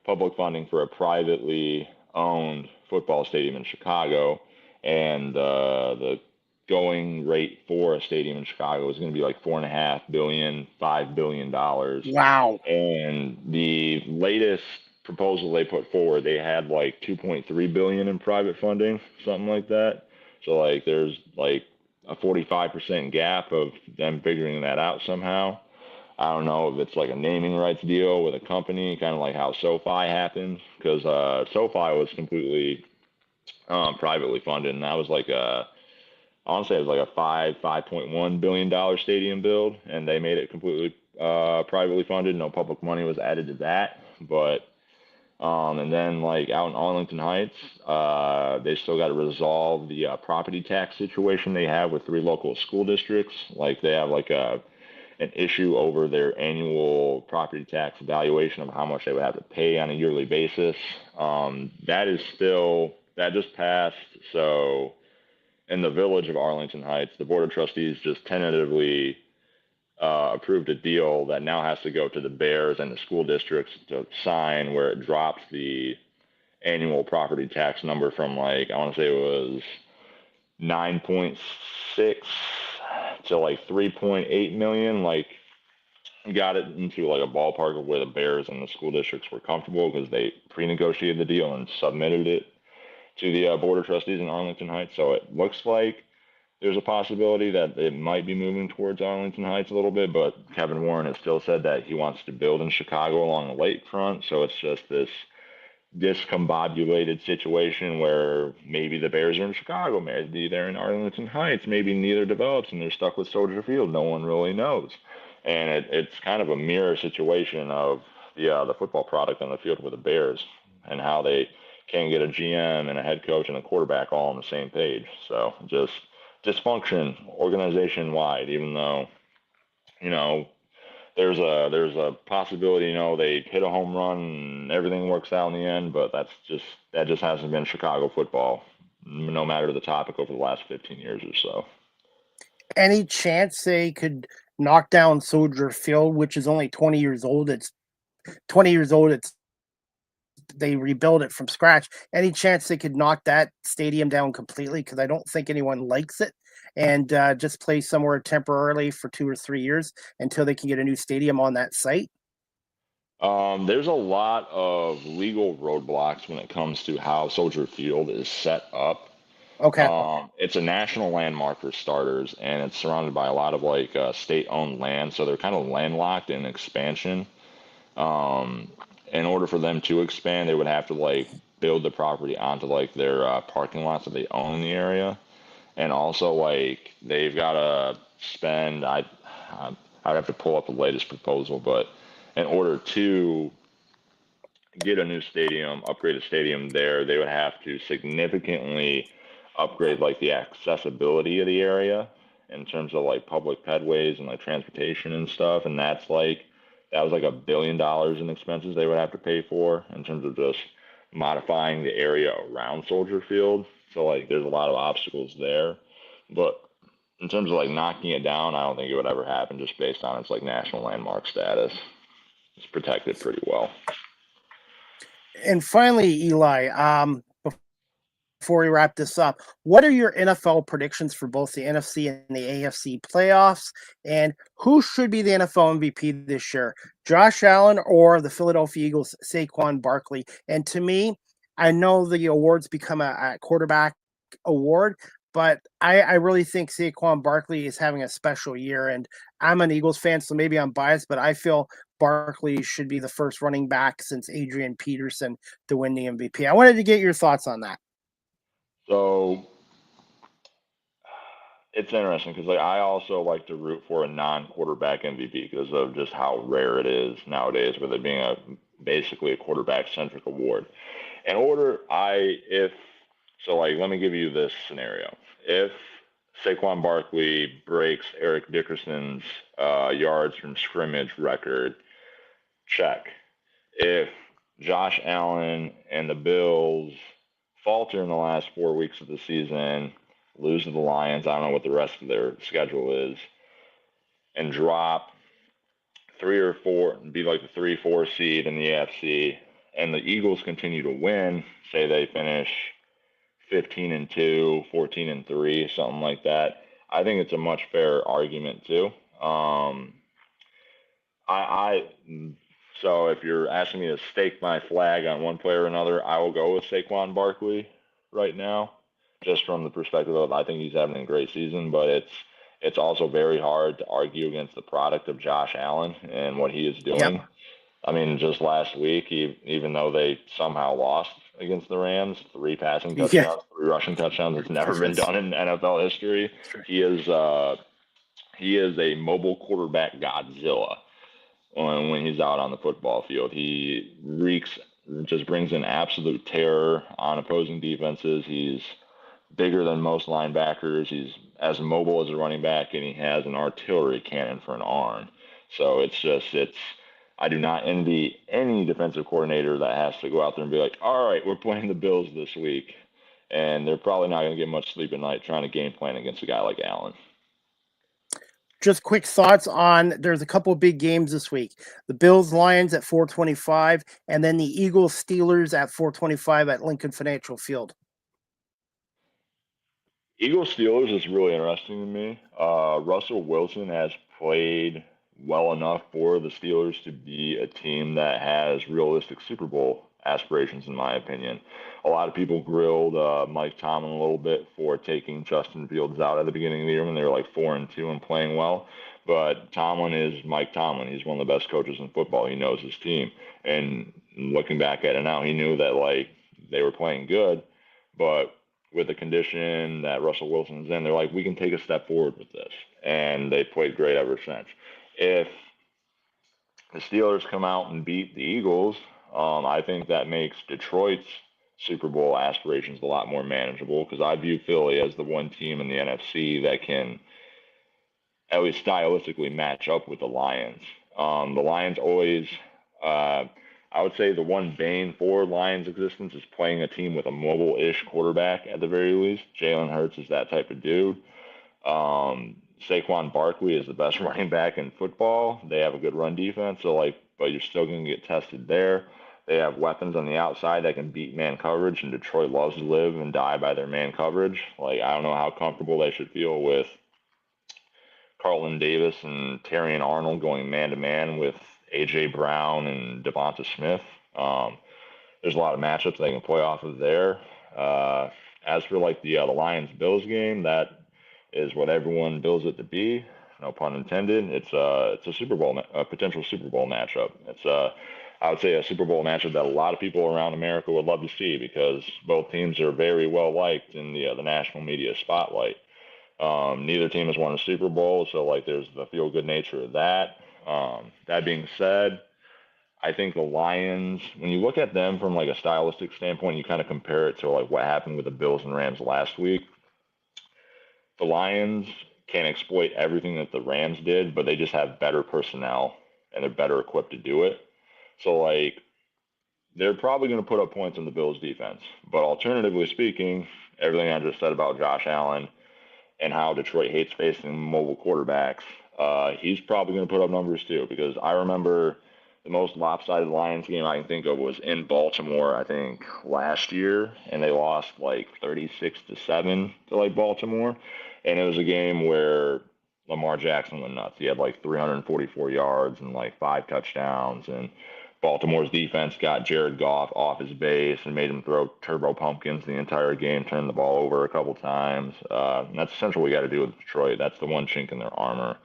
[SPEAKER 3] public funding for a privately owned football stadium in Chicago, and the going rate for a stadium in Chicago is going to be like $4.5 billion, $5 billion.
[SPEAKER 2] Wow.
[SPEAKER 3] And the latest proposal they put forward, they had like 2.3 billion in private funding, something like that. So like there's like a 45% gap of them figuring that out somehow. I don't know if it's like a naming rights deal with a company, kind of like how SoFi happened, because SoFi was completely privately funded, and that was like I want to say it was like a $5.1 billion stadium build, and they made it completely privately funded. No public money was added to that, but and then like out in Arlington Heights, they still got to resolve the property tax situation they have with 3 local school districts. Like they have like an issue over their annual property tax evaluation of how much they would have to pay on a yearly basis. That just passed. So in the village of Arlington Heights, the Board of Trustees just tentatively approved a deal that now has to go to the Bears and the school districts to sign, where it drops the annual property tax number from like, I want to say it was 9.6 to like 3.8 million. Like got it into like a ballpark of where the Bears and the school districts were comfortable, because they pre-negotiated the deal and submitted it to the Board of Trustees in Arlington Heights. So it looks like there's a possibility that it might be moving towards Arlington Heights a little bit, but Kevin Warren has still said that he wants to build in Chicago along the lakefront. So it's just this discombobulated situation where maybe the Bears are in Chicago, maybe they're in Arlington Heights, maybe neither develops and they're stuck with Soldier Field. No one really knows. And it's kind of a mirror situation of the football product on the field with the Bears, and how they can't get a GM and a head coach and a quarterback all on the same page. So just dysfunction organization wide, even though, there's a possibility, they hit a home run and everything works out in the end, but that just hasn't been Chicago football, no matter the topic, over the last 15 years or so.
[SPEAKER 2] Any chance they could knock down Soldier Field, which is only 20 years old? It's 20 years old. They rebuild it from scratch. Any chance they could knock that stadium down completely? Because I don't think anyone likes it, and just play somewhere temporarily for 2 or 3 years until they can get a new stadium on that site.
[SPEAKER 3] There's a lot of legal roadblocks when it comes to how Soldier Field is set up.
[SPEAKER 2] Okay.
[SPEAKER 3] It's a national landmark for starters, and it's surrounded by a lot of like state-owned land, so they're kind of landlocked in expansion. In order for them to expand, they would have to like build the property onto like their parking lots that they own in the area, and also like they've got to spend. I'd have to pull up the latest proposal, but in order to get a new stadium, upgrade a stadium there, they would have to significantly upgrade like the accessibility of the area in terms of like public pedways and like transportation and stuff, and that was like $1 billion in expenses they would have to pay for in terms of just modifying the area around Soldier Field. So like there's a lot of obstacles there, but in terms of like knocking it down, I don't think it would ever happen, just based on its like national landmark status. It's protected pretty well.
[SPEAKER 2] And finally, Eli, before we wrap this up, what are your NFL predictions for both the NFC and the AFC playoffs? And who should be the NFL MVP this year, Josh Allen or the Philadelphia Eagles' Saquon Barkley? And to me, I know the awards become a quarterback award, but I really think Saquon Barkley is having a special year. And I'm an Eagles fan, so maybe I'm biased, but I feel Barkley should be the first running back since Adrian Peterson to win the MVP. I wanted to get your thoughts on that.
[SPEAKER 3] So it's interesting because like I also like to root for a non-quarterback MVP because of just how rare it is nowadays, with it being basically a quarterback-centric award. Let me give you this scenario. if Saquon Barkley breaks Eric Dickerson's yards from scrimmage record, check. If Josh Allen and the Bills falter in the last 4 weeks of the season, lose to the Lions, I don't know what the rest of their schedule is, and drop 3 or 4, be like the 3-4 seed in the AFC, and the Eagles continue to win, say they finish 15-2, 14-3, something like that, I think it's a much fairer argument too. So if you're asking me to stake my flag on one player or another, I will go with Saquon Barkley right now, just from the perspective of I think he's having a great season, but it's also very hard to argue against the product of Josh Allen and what he is doing.
[SPEAKER 2] Yep.
[SPEAKER 3] I mean, just last week, even though they somehow lost against the Rams, 3 passing touchdowns, 3 rushing touchdowns, it's never been done in NFL history. He is a mobile quarterback Godzilla when he's out on the football field. He just brings in absolute terror on opposing defenses. He's bigger than most linebackers. He's as mobile as a running back, and he has an artillery cannon for an arm. So I do not envy any defensive coordinator that has to go out there and be like, all right, we're playing the Bills this week, and they're probably not going to get much sleep at night trying to game plan against a guy like Allen.
[SPEAKER 2] Just quick thoughts on, there's a couple of big games this week. The Bills-Lions at 4:25, and then the Eagles-Steelers at 4:25 at Lincoln Financial Field.
[SPEAKER 3] Eagles-Steelers is really interesting to me. Russell Wilson has played well enough for the Steelers to be a team that has realistic Super Bowl aspirations, in my opinion. A lot of people grilled Mike Tomlin a little bit for taking Justin Fields out at the beginning of the year when they were like 4-2 and playing well. But Tomlin is Mike Tomlin. He's one of the best coaches in football. He knows his team. And looking back at it now, he knew that like they were playing good, but with the condition that Russell Wilson's in, they're like, we can take a step forward with this. And they played great ever since. If the Steelers come out and beat the Eagles, I think that makes Detroit's Super Bowl aspirations a lot more manageable, because I view Philly as the one team in the NFC that can at least stylistically match up with the Lions. The Lions always, I would say the one bane for Lions' existence is playing a team with a mobile-ish quarterback at the very least. Jalen Hurts is that type of dude. Saquon Barkley is the best running back in football. They have a good run defense, but you're still going to get tested there. They have weapons on the outside that can beat man coverage, and Detroit loves to live and die by their man coverage. I don't know how comfortable they should feel with Carlton Davis and Terrion Arnold going man-to-man with A.J. Brown and Devonta Smith. There's a lot of matchups they can play off of there. As for the Lions-Bills game, that is what everyone bills it to be. No pun intended. It's a Super Bowl, a potential Super Bowl matchup. It's I would say a Super Bowl matchup that a lot of people around America would love to see, because both teams are very well liked in the national media spotlight. Neither team has won a Super Bowl, so there's the feel-good nature of that. That being said, I think the Lions, when you look at them from a stylistic standpoint, you kind of compare it to what happened with the Bills and Rams last week. The Lions can exploit everything that the Rams did, but they just have better personnel and they're better equipped to do it. So they're probably going to put up points on the Bills defense. But alternatively speaking, everything I just said about Josh Allen and how Detroit hates facing mobile quarterbacks, he's probably going to put up numbers too, because I remember the most lopsided Lions game I can think of was in Baltimore, I think, last year, and they lost 36-7 to Baltimore. And it was a game where Lamar Jackson went nuts. He had 344 yards and 5 touchdowns, and Baltimore's defense got Jared Goff off his base and made him throw turbo pumpkins the entire game, turn the ball over a couple times. And that's essentially what we got to do with Detroit. That's the one chink in their armor.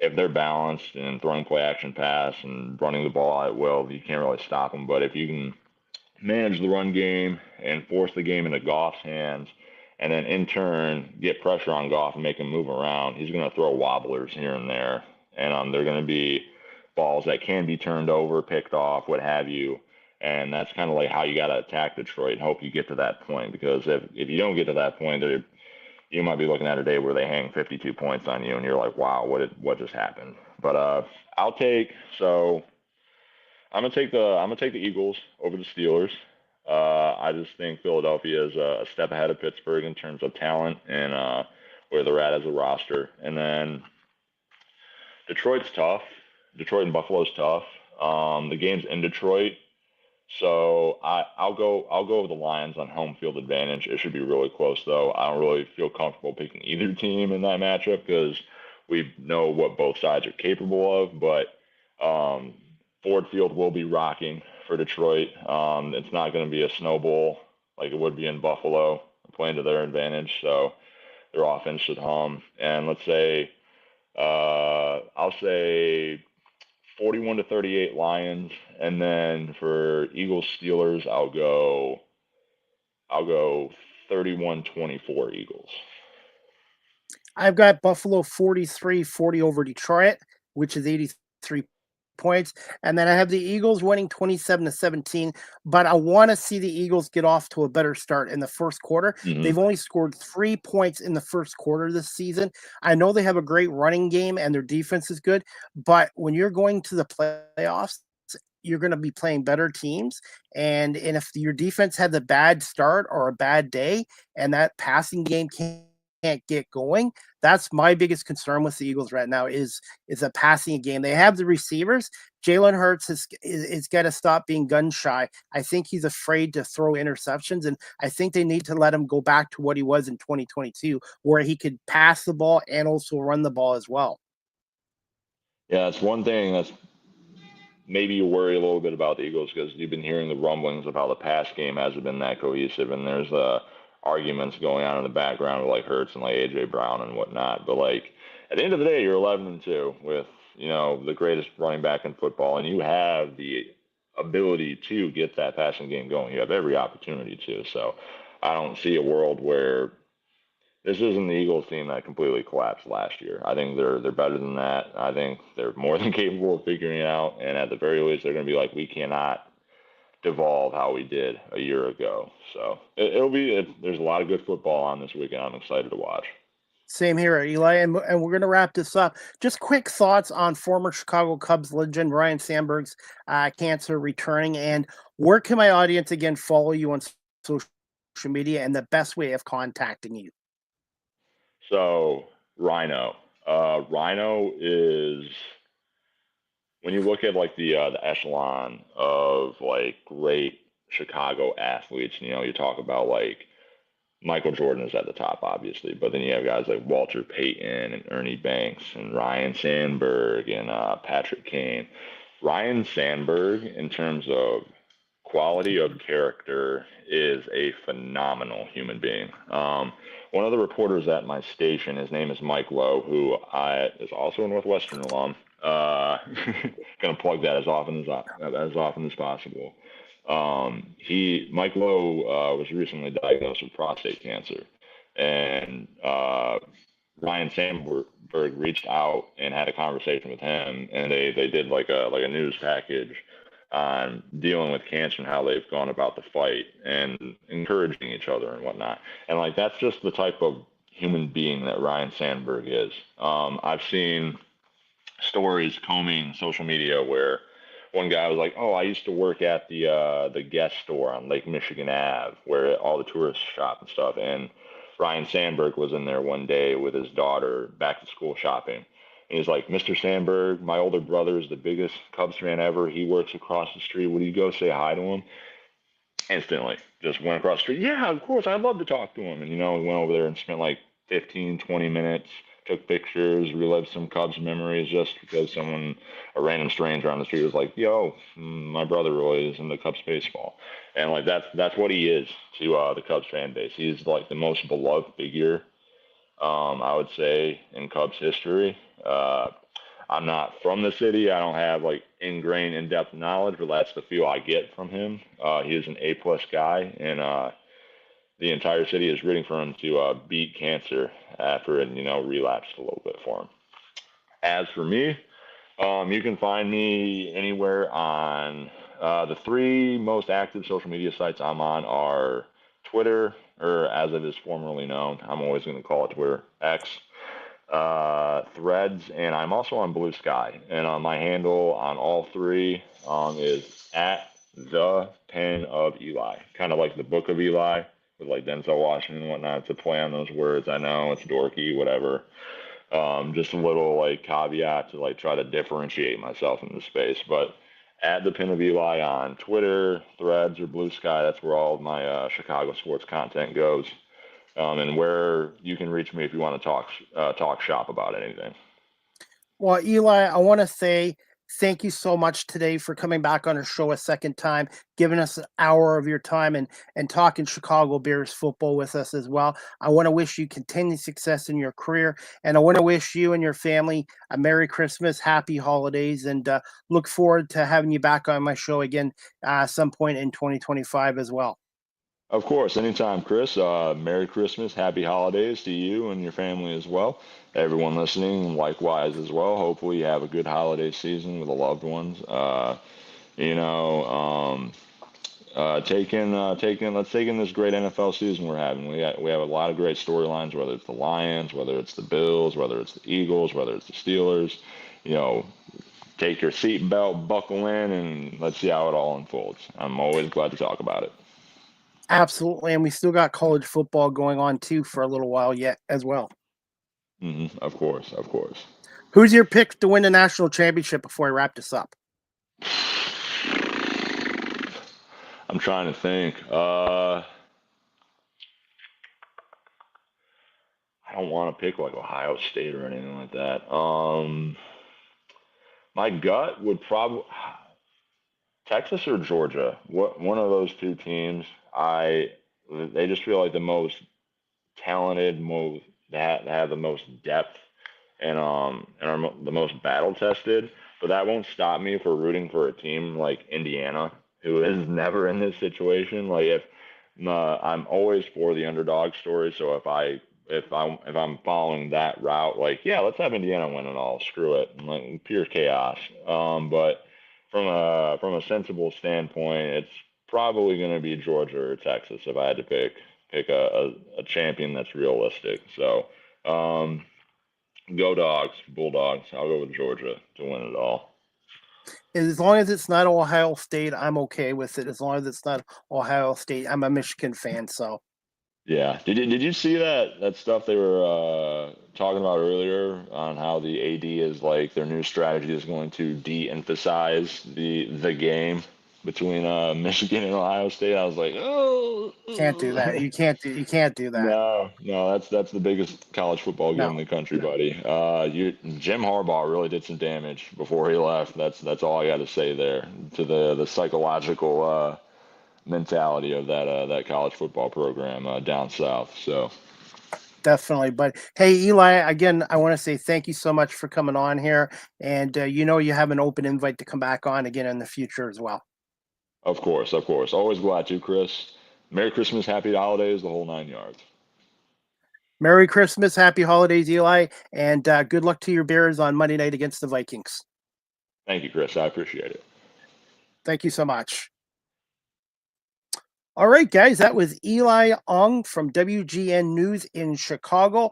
[SPEAKER 3] If they're balanced and throwing play action pass and running the ball at will, you can't really stop them. But if you can manage the run game and force the game into Goff's hands, and then in turn get pressure on Goff and make him move around, he's going to throw wobblers here and there. And they're going to be balls that can be turned over, picked off, what have you. And that's kind of like how you got to attack Detroit and hope you get to that point. Because if you don't get to that point, you might be looking at a day where they hang 52 points on you, and you're like, wow, what just happened? But I'm gonna take the Eagles over the Steelers. I just think Philadelphia is a step ahead of Pittsburgh in terms of talent and where they're at as a roster. And then Detroit's tough. Detroit and Buffalo's tough. The game's in Detroit, so I'll go with the Lions on home field advantage. It should be really close, though. I don't really feel comfortable picking either team in that matchup because we know what both sides are capable of. But Ford Field will be rocking for Detroit. It's not going to be a snowball like it would be in Buffalo, playing to their advantage. So their offense should hum. And let's say I'll say 41-38 Lions, and then for Eagles Steelers, I'll go 31-24 Eagles.
[SPEAKER 2] I've got Buffalo 43-40 over Detroit, which is 83 points. And then I have the Eagles winning 27-17, but I want to see the Eagles get off to a better start in the first quarter.
[SPEAKER 3] Mhm.
[SPEAKER 2] They've only scored 3 points in the first quarter this season. I know they have a great running game and their defense is good, but when you're going to the playoffs, you're going to be playing better teams. And if your defense has a bad start or a bad day and that passing game can't get going, that's my biggest concern with the Eagles right now is a passing game. They have the receivers. Jalen Hurts is got to stop being gun shy. I think he's afraid to throw interceptions, and I think they need to let him go back to what he was in 2022, where he could pass the ball and also run the ball as well.
[SPEAKER 3] Yeah, that's one thing that's maybe you worry a little bit about the Eagles because you've been hearing the rumblings of how the pass game hasn't been that cohesive, and there's arguments going on in the background with like Hurts and like AJ Brown and whatnot. But like at the end of the day, you're 11-2 with the greatest running back in football, and you have the ability to get that passing game going. You have every opportunity to. So I don't see a world where this isn't the Eagles team that completely collapsed last year. I think they're better than that. I think they're more than capable of figuring it out, and at the very least, they're going to be like, we cannot devolve how we did a year ago. So there's a lot of good football on this weekend. I'm excited to watch.
[SPEAKER 2] Same here, Eli, and we're going to wrap this up. Just quick thoughts on former Chicago Cubs legend Ryne Sandberg's cancer returning, and where can my audience again follow you on social media and the best way of contacting you?
[SPEAKER 3] So Rhino is, when you look at like the echelon of like great Chicago athletes, you talk about like Michael Jordan is at the top, obviously, but then you have guys like Walter Payton and Ernie Banks and Ryne Sandberg and Patrick Kane. Ryne Sandberg, in terms of quality of character, is a phenomenal human being. One of the reporters at my station, his name is Mike Lowe, who is also a Northwestern alum. Gonna plug that as often as possible. Mike Lowe was recently diagnosed with prostate cancer, and Ryne Sandberg reached out and had a conversation with him, and they did like a news package on dealing with cancer and how they've gone about the fight and encouraging each other and whatnot. And like that's just the type of human being that Ryne Sandberg is. I've seen stories combing social media where one guy was like, "Oh, I used to work at the Guest store on Lake Michigan Ave, where all the tourists shop and stuff." And Ryne Sandberg was in there one day with his daughter, back to school shopping. And he's like, "Mr. Sandberg, my older brother is the biggest Cubs fan ever. He works across the street. Would you go say hi to him?" Instantly, just went across the street. "Yeah, of course. I'd love to talk to him." And, we went over there and spent like 15, 20 minutes, took pictures, relived some Cubs memories just because a random stranger on the street was like, "Yo, my brother really is into Cubs baseball." And like that's what he is to the Cubs fan base. He's like the most beloved figure, I would say, in Cubs history. I'm not from the city. I don't have like ingrained in-depth knowledge, but that's the feel I get from him. He is an A+ guy, and the entire city is rooting for him to beat cancer after it, relapsed a little bit for him. As for me, you can find me anywhere on The three most active social media sites I'm on are Twitter, or as it is formerly known, I'm always going to call it Twitter, X, Threads, and I'm also on Blue Sky. And my handle on all three is at the Pen of Eli, kind of like the Book of Eli with like Denzel Washington and whatnot. It's a play on those words. I know it's dorky, whatever. Just a little like caveat to like try to differentiate myself in the space. But at the Pen of Eli on Twitter, Threads, or Blue Sky, that's where all of my Chicago sports content goes. And where you can reach me if you want to talk shop about anything.
[SPEAKER 2] Well, Eli, I want to say thank you so much today for coming back on our show a second time, giving us an hour of your time and talking Chicago Bears football with us as well. I want to wish you continued success in your career, and I want to wish you and your family a Merry Christmas, Happy Holidays, and look forward to having you back on my show again some point in 2025 as well.
[SPEAKER 3] Of course, anytime, Chris. Merry Christmas, Happy Holidays to you and your family as well. Everyone listening, likewise as well. Hopefully, you have a good holiday season with the loved ones. Let's take in this great NFL season we're having. We have a lot of great storylines, whether it's the Lions, whether it's the Bills, whether it's the Eagles, whether it's the Steelers. Take your seatbelt, buckle in, and let's see how it all unfolds. I'm always glad to talk about it.
[SPEAKER 2] Absolutely, and we still got college football going on too for a little while yet as well.
[SPEAKER 3] Of course.
[SPEAKER 2] Who's your pick to win the national championship before I wrap this up?
[SPEAKER 3] I'm trying to think. I don't want to pick like Ohio State or anything like that. My gut would probably Texas or Georgia. One of those two teams. They just feel like the most talented, that have the most depth, and are the most battle tested. But that won't stop me for rooting for a team like Indiana, who is never in this situation. Like if I'm always for the underdog story. So if I'm following that route, like yeah, let's have Indiana win it all. Screw it, like pure chaos. But from a sensible standpoint, it's probably going to be Georgia or Texas if I had to pick a champion that's realistic. So go Dogs, Bulldogs. I'll go with Georgia to win it all.
[SPEAKER 2] As long as it's not Ohio State, I'm okay with it. As long as it's not Ohio State, I'm a Michigan fan. So
[SPEAKER 3] yeah, did you see that stuff they were talking about earlier on how the AD is like their new strategy is going to de-emphasize the game between Michigan and Ohio State? I was like, oh,
[SPEAKER 2] can't do that. You can't do that.
[SPEAKER 3] No, that's the biggest college football game in the country, buddy. Jim Harbaugh really did some damage before he left. That's all I got to say there to the psychological mentality of that college football program down south. So
[SPEAKER 2] definitely. But hey, Eli, again, I want to say thank you so much for coming on here, and you have an open invite to come back on again in the future as well.
[SPEAKER 3] Of course. Always glad to, Chris. Merry Christmas, Happy Holidays, the whole 9 yards.
[SPEAKER 2] Merry Christmas, Happy Holidays, Eli, and good luck to your Bears on Monday night against the Vikings.
[SPEAKER 3] Thank you, Chris. I appreciate it.
[SPEAKER 2] Thank you so much. All right, guys, that was Eli Ong from WGN News in Chicago.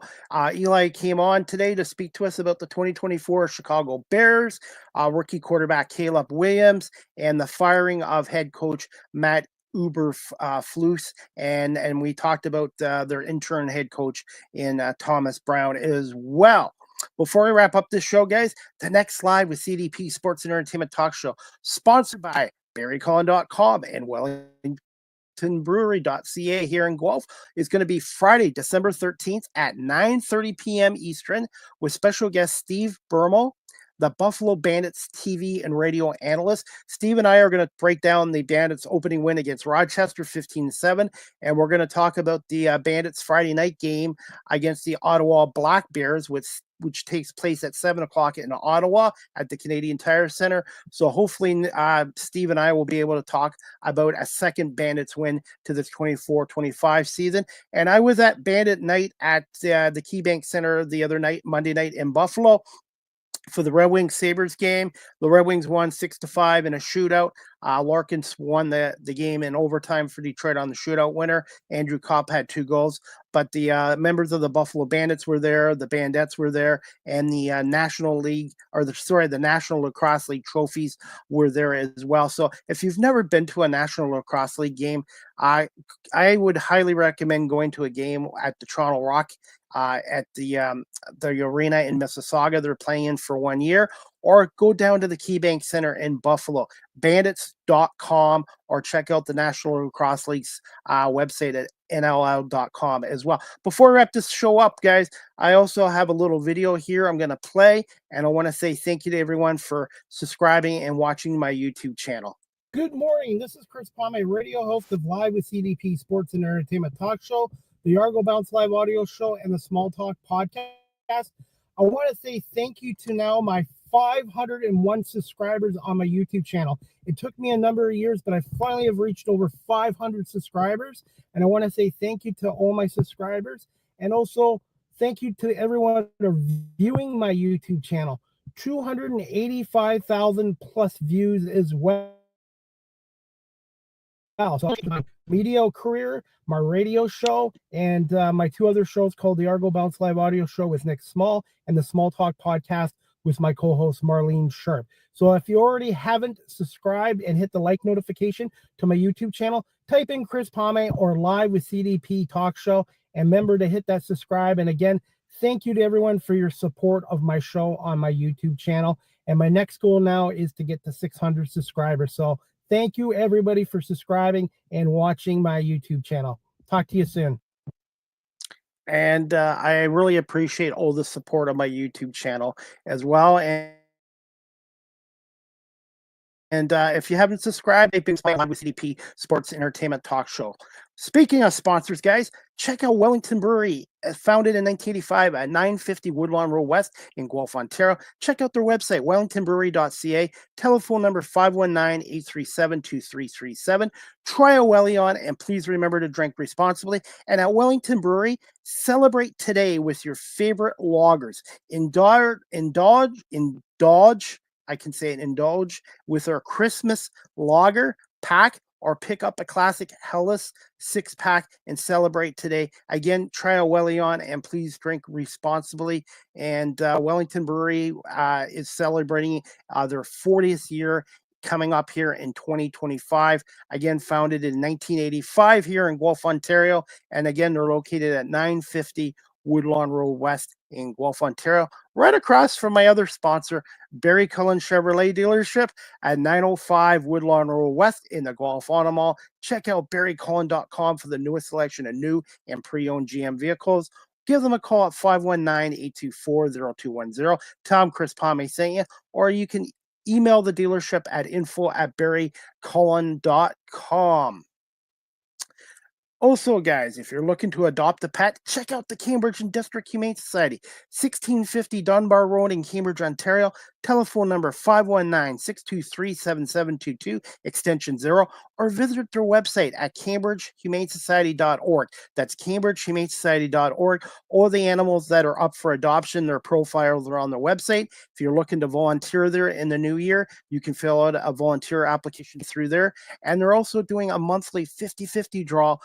[SPEAKER 2] Eli came on today to speak to us about the 2024 Chicago Bears, rookie quarterback Caleb Williams, and the firing of head coach Matt Eberflus, and we talked about their intern head coach in Thomas Brown as well. Before we wrap up this show, guys, the next live with CDP Sports and Entertainment Talk Show, sponsored by BarryCullin.com and WellingtonBrewery.ca here in Guelph, is going to be Friday, December 13th at 9:30 p.m. Eastern with special guest Steve Bermel, the Buffalo Bandits TV and radio analyst. Steve and I are going to break down the Bandits opening win against Rochester 15-7, and we're going to talk about the Bandits Friday night game against the Ottawa Black Bears, which takes place at 7 o'clock in Ottawa at the Canadian Tire Center. So hopefully Steve and I will be able to talk about a second Bandits win to the 24-25 season. And I was at Bandit night at the KeyBank Center the other night, Monday night in Buffalo, for the Red Wings Sabres game. The Red Wings won 6-5 in a shootout. Larkins won the game in overtime for Detroit on the shootout winner. Andrew Kopp had 2 goals. But the members of the Buffalo Bandits were there, the Bandettes were there, and the National League, the National Lacrosse League trophies were there as well. So if you've never been to a National Lacrosse League game, I would highly recommend going to a game at the Toronto Rock at the arena in Mississauga. They're playing in for 1 year, or go down to the KeyBank Center in Buffalo, bandits.com, or check out the National Lacrosse League's website at nll.com as well. Before we wrap this show up, guys, I also have a little video here I'm going to play, and I want to say thank you to everyone for subscribing and watching my YouTube channel. Good morning. This is Chris Palme, radio host of Live with CDP Sports and Entertainment Talk Show, the Argo Bounce Live Audio Show, and the Small Talk Podcast. I want to say thank you to now my 501 subscribers on my YouTube channel. It took me a number of years, but I finally have reached over 500 subscribers. And I want to say thank you to all my subscribers. And also thank you to everyone that are viewing my YouTube channel. 285,000 plus views as well. So my media career, my radio show, and my 2 other shows called the Argo Bounce Live Audio Show with Nick Small and the Small Talk Podcast with my co-host Marlene Sharp. So if you already haven't subscribed and hit the like notification to my YouTube channel, type in Chris Palme or Live with CDP Talk Show, and remember to hit that subscribe. And again, thank you to everyone for your support of my show on my YouTube channel. And my next goal now is to get to 600 subscribers. So thank you everybody for subscribing and watching my YouTube channel. Talk to you soon. And I really appreciate all the support on my YouTube channel as well. And if you haven't subscribed, they've been playing Live with CDP Sports Entertainment Talk Show. Speaking of sponsors, guys, check out Wellington Brewery, founded in 1985 at 950 Woodlawn Road West in Guelph, Ontario. Check out their website, wellingtonbrewery.ca, telephone number 519-837-2337. Try a Wellion, and please remember to drink responsibly. And at Wellington Brewery, celebrate today with your favorite lagers. Indulge with our Christmas lager pack, or pick up a classic Hellas 6-pack and celebrate today. Again, try a Wellion, and please drink responsibly. And Wellington Brewery is celebrating their 40th year coming up here in 2025. Again, founded in 1985 here in Guelph, Ontario. And again, they're located at 950 Woodlawn Road West in Guelph, Ontario, right across from my other sponsor, Barry Cullen Chevrolet dealership at 905 Woodlawn Road West in the Guelph Auto Mall. Check out barrycullen.com for the newest selection of new and pre-owned GM vehicles. Give them a call at 519-824-0210. Tell them Chris Palme sent you, or you can email the dealership at info@barrycullen.com. Also, guys, if you're looking to adopt a pet, check out the Cambridge and District Humane Society, 1650 Dunbar Road in Cambridge, Ontario. Telephone number 519-623-7722, extension 0, or visit their website at cambridgehumanesociety.org. That's cambridgehumanesociety.org. All the animals that are up for adoption, their profiles are on their website. If you're looking to volunteer there in the new year, you can fill out a volunteer application through there. And they're also doing a monthly 50-50 draw.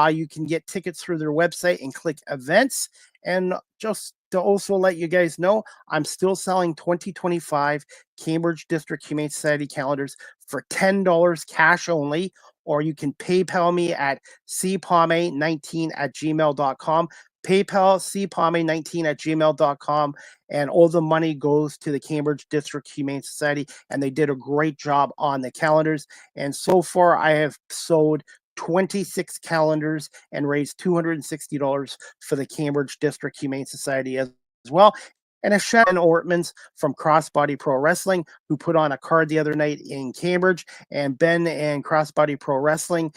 [SPEAKER 2] You can get tickets through their website and click events. And just to also let you guys know, I'm still selling 2025 Cambridge District Humane Society calendars for $10 cash only, or you can PayPal me at cpalme19@gmail.com. PayPal cpalme19@gmail.com, and all the money goes to the Cambridge District Humane Society, and they did a great job on the calendars. And so far, I have sold 26 calendars and raised $260 for the Cambridge District Humane Society as well. And a shout out to Ortman's from Crossbody Pro Wrestling, who put on a card the other night in Cambridge. And Ben and Crossbody Pro Wrestling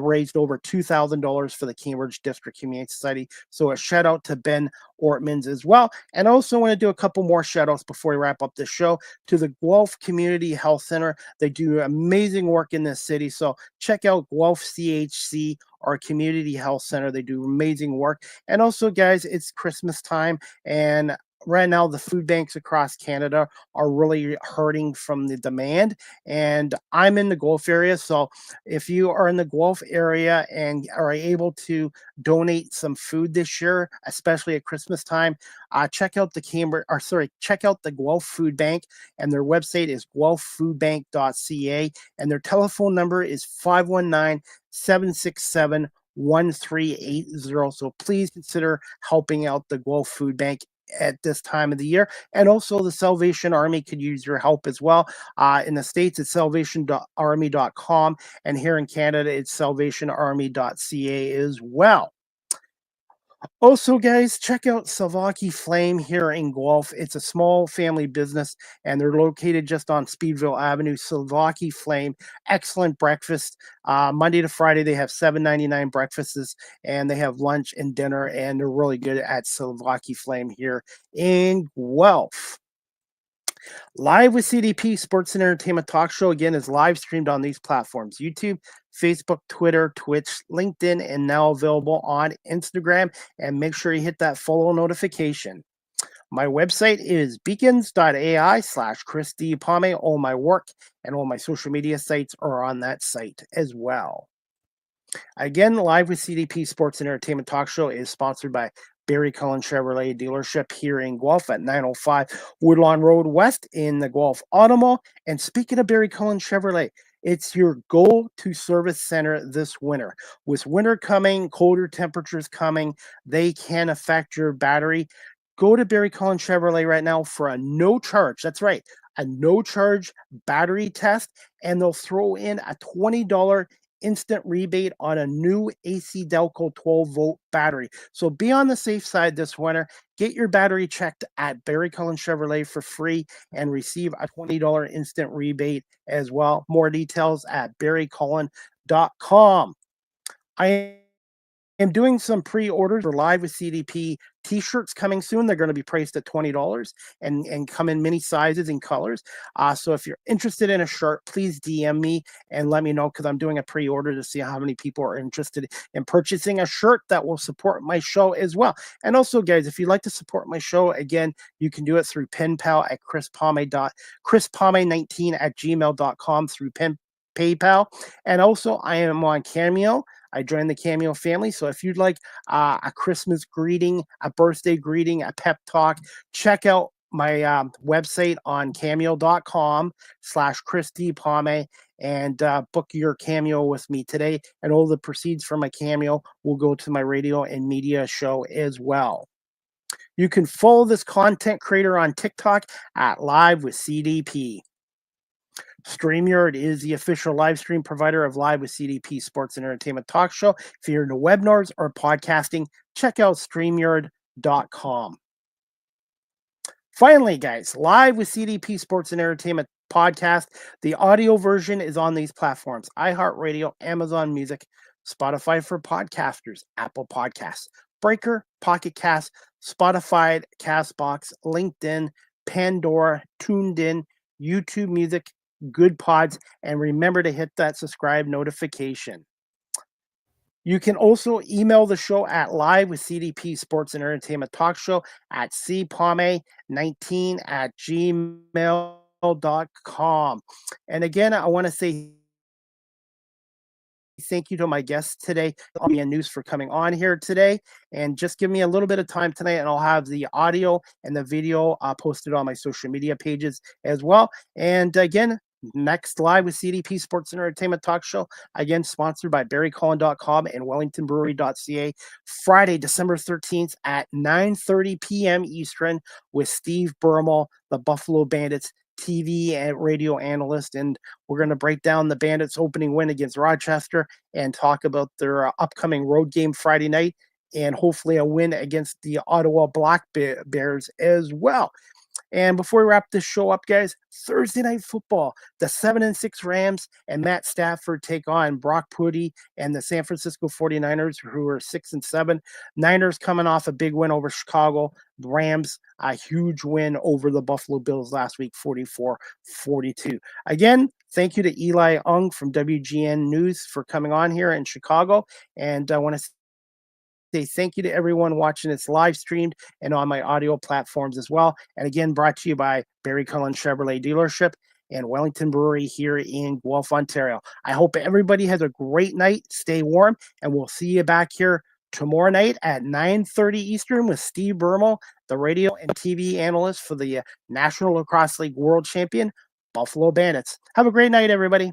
[SPEAKER 2] raised over $2,000 for the Cambridge District Humane Society. So a shout out to Ben Ortman's as well. And I also want to do a couple more shout outs before we wrap up this show to the Guelph Community Health Center. They do amazing work in this city. So check out Guelph CHC, our community health center. They do amazing work. And also, guys, it's Christmas time, and right now the food banks across Canada are really hurting from the demand. And I'm in the Guelph area, so if you are in the Guelph area and are able to donate some food this year, especially at Christmas time, check out the check out the Guelph Food Bank, and their website is guelphfoodbank.ca, and their telephone number is 519-767-1380. So please consider helping out the Guelph Food Bank at this time of the year. And also the Salvation Army could use your help as well. In the States, it's salvationarmy.com. And here in Canada, it's salvationarmy.ca as well. Also, guys, check out Savaki Flame here in Guelph. It's a small family business, and they're located just on Speedville Avenue. Savaki Flame, excellent breakfast. Monday to Friday, they have $7.99 breakfasts, and they have lunch and dinner, and they're really good at Savaki Flame here in Guelph. Live with CDP Sports and Entertainment Talk Show, again, is live streamed on these platforms: YouTube, Facebook, Twitter, Twitch, LinkedIn, and now available on Instagram. And make sure you hit that follow notification. My website is beacons.ai/Chris D. Palme. All my work and all my social media sites are on that site as well. Again, Live with CDP Sports and Entertainment Talk Show is sponsored by Barry Cullen Chevrolet dealership here in Guelph at 905 Woodlawn Road West in the Guelph Automall. And speaking of Barry Cullen Chevrolet, it's your go-to service center this winter. With winter coming, colder temperatures coming, they can affect your battery. Go to Barry Cullen Chevrolet right now for a no charge. That's right, a no charge battery test, and they'll throw in a $20 instant rebate on a new AC Delco 12-volt battery. So be on the safe side this winter. Get your battery checked at Barry Cullen Chevrolet for free and receive a $20 instant rebate as well. More details at barrycullen.com. I am doing some pre-orders for Live with CDP t-shirts coming soon. They're going to be priced at $20 and come in many sizes and colors. So if you're interested in a shirt, please DM me and let me know, because I'm doing a pre-order to see how many people are interested in purchasing a shirt that will support my show as well. And also, guys, if you'd like to support my show, again, you can do it through PayPal at chrispalme19@gmail.com through PayPal. And also, I am on Cameo. I joined the Cameo family. So if you'd like a Christmas greeting, a birthday greeting, a pep talk, check out my website on cameo.com/Chris D. Palme and book your Cameo with me today. And all the proceeds from my Cameo will go to my radio and media show as well. You can follow this content creator on TikTok at Live with CDP. StreamYard is the official live stream provider of Live with CDP Sports and Entertainment Talk Show. If you're into webinars or podcasting, check out StreamYard.com. Finally, guys, Live with CDP Sports and Entertainment Podcast. The audio version is on these platforms: iHeartRadio, Amazon Music, Spotify for podcasters, Apple Podcasts, Breaker, Pocket Cast, Spotify, Castbox, LinkedIn, Pandora, TuneIn, YouTube Music, Good Pods, and remember to hit that subscribe notification. You can also email the show at Live with CDP Sports and Entertainment Talk Show at cpalme19@gmail.com. And again, I want to say thank you to my guests today, WGN News, for coming on here today. And just give me a little bit of time tonight, and I'll have the audio and the video posted on my social media pages as well. And again, next Live with CDP Sports and Entertainment Talk Show, again sponsored by barrycullen.com and wellingtonbrewery.ca, Friday, December 13th at 9:30 p.m. Eastern with Steve Bermal, the Buffalo Bandits TV and radio analyst, and we're going to break down the Bandits' opening win against Rochester and talk about their upcoming road game Friday night, and hopefully a win against the Ottawa Black Bears as well. And before we wrap this show up, guys, Thursday night football, the 7-6 Rams and Matt Stafford take on Brock Purdy and the San Francisco 49ers, who are 6-7. Niners coming off a big win over Chicago. The Rams, a huge win over the Buffalo Bills last week, 44-42. Again, thank you to Eli Ung from WGN News for coming on here in Chicago. And I want to say thank you to everyone watching this live streamed and on my audio platforms as well. And again, brought to you by Barry Cullen Chevrolet Dealership and Wellington Brewery here in Guelph, Ontario. I hope everybody has a great night. Stay warm, and we'll see you back here tomorrow night at 9:30 Eastern with Steve Bermel, the radio and TV analyst for the National Lacrosse League World Champion Buffalo Bandits. Have a great night, everybody.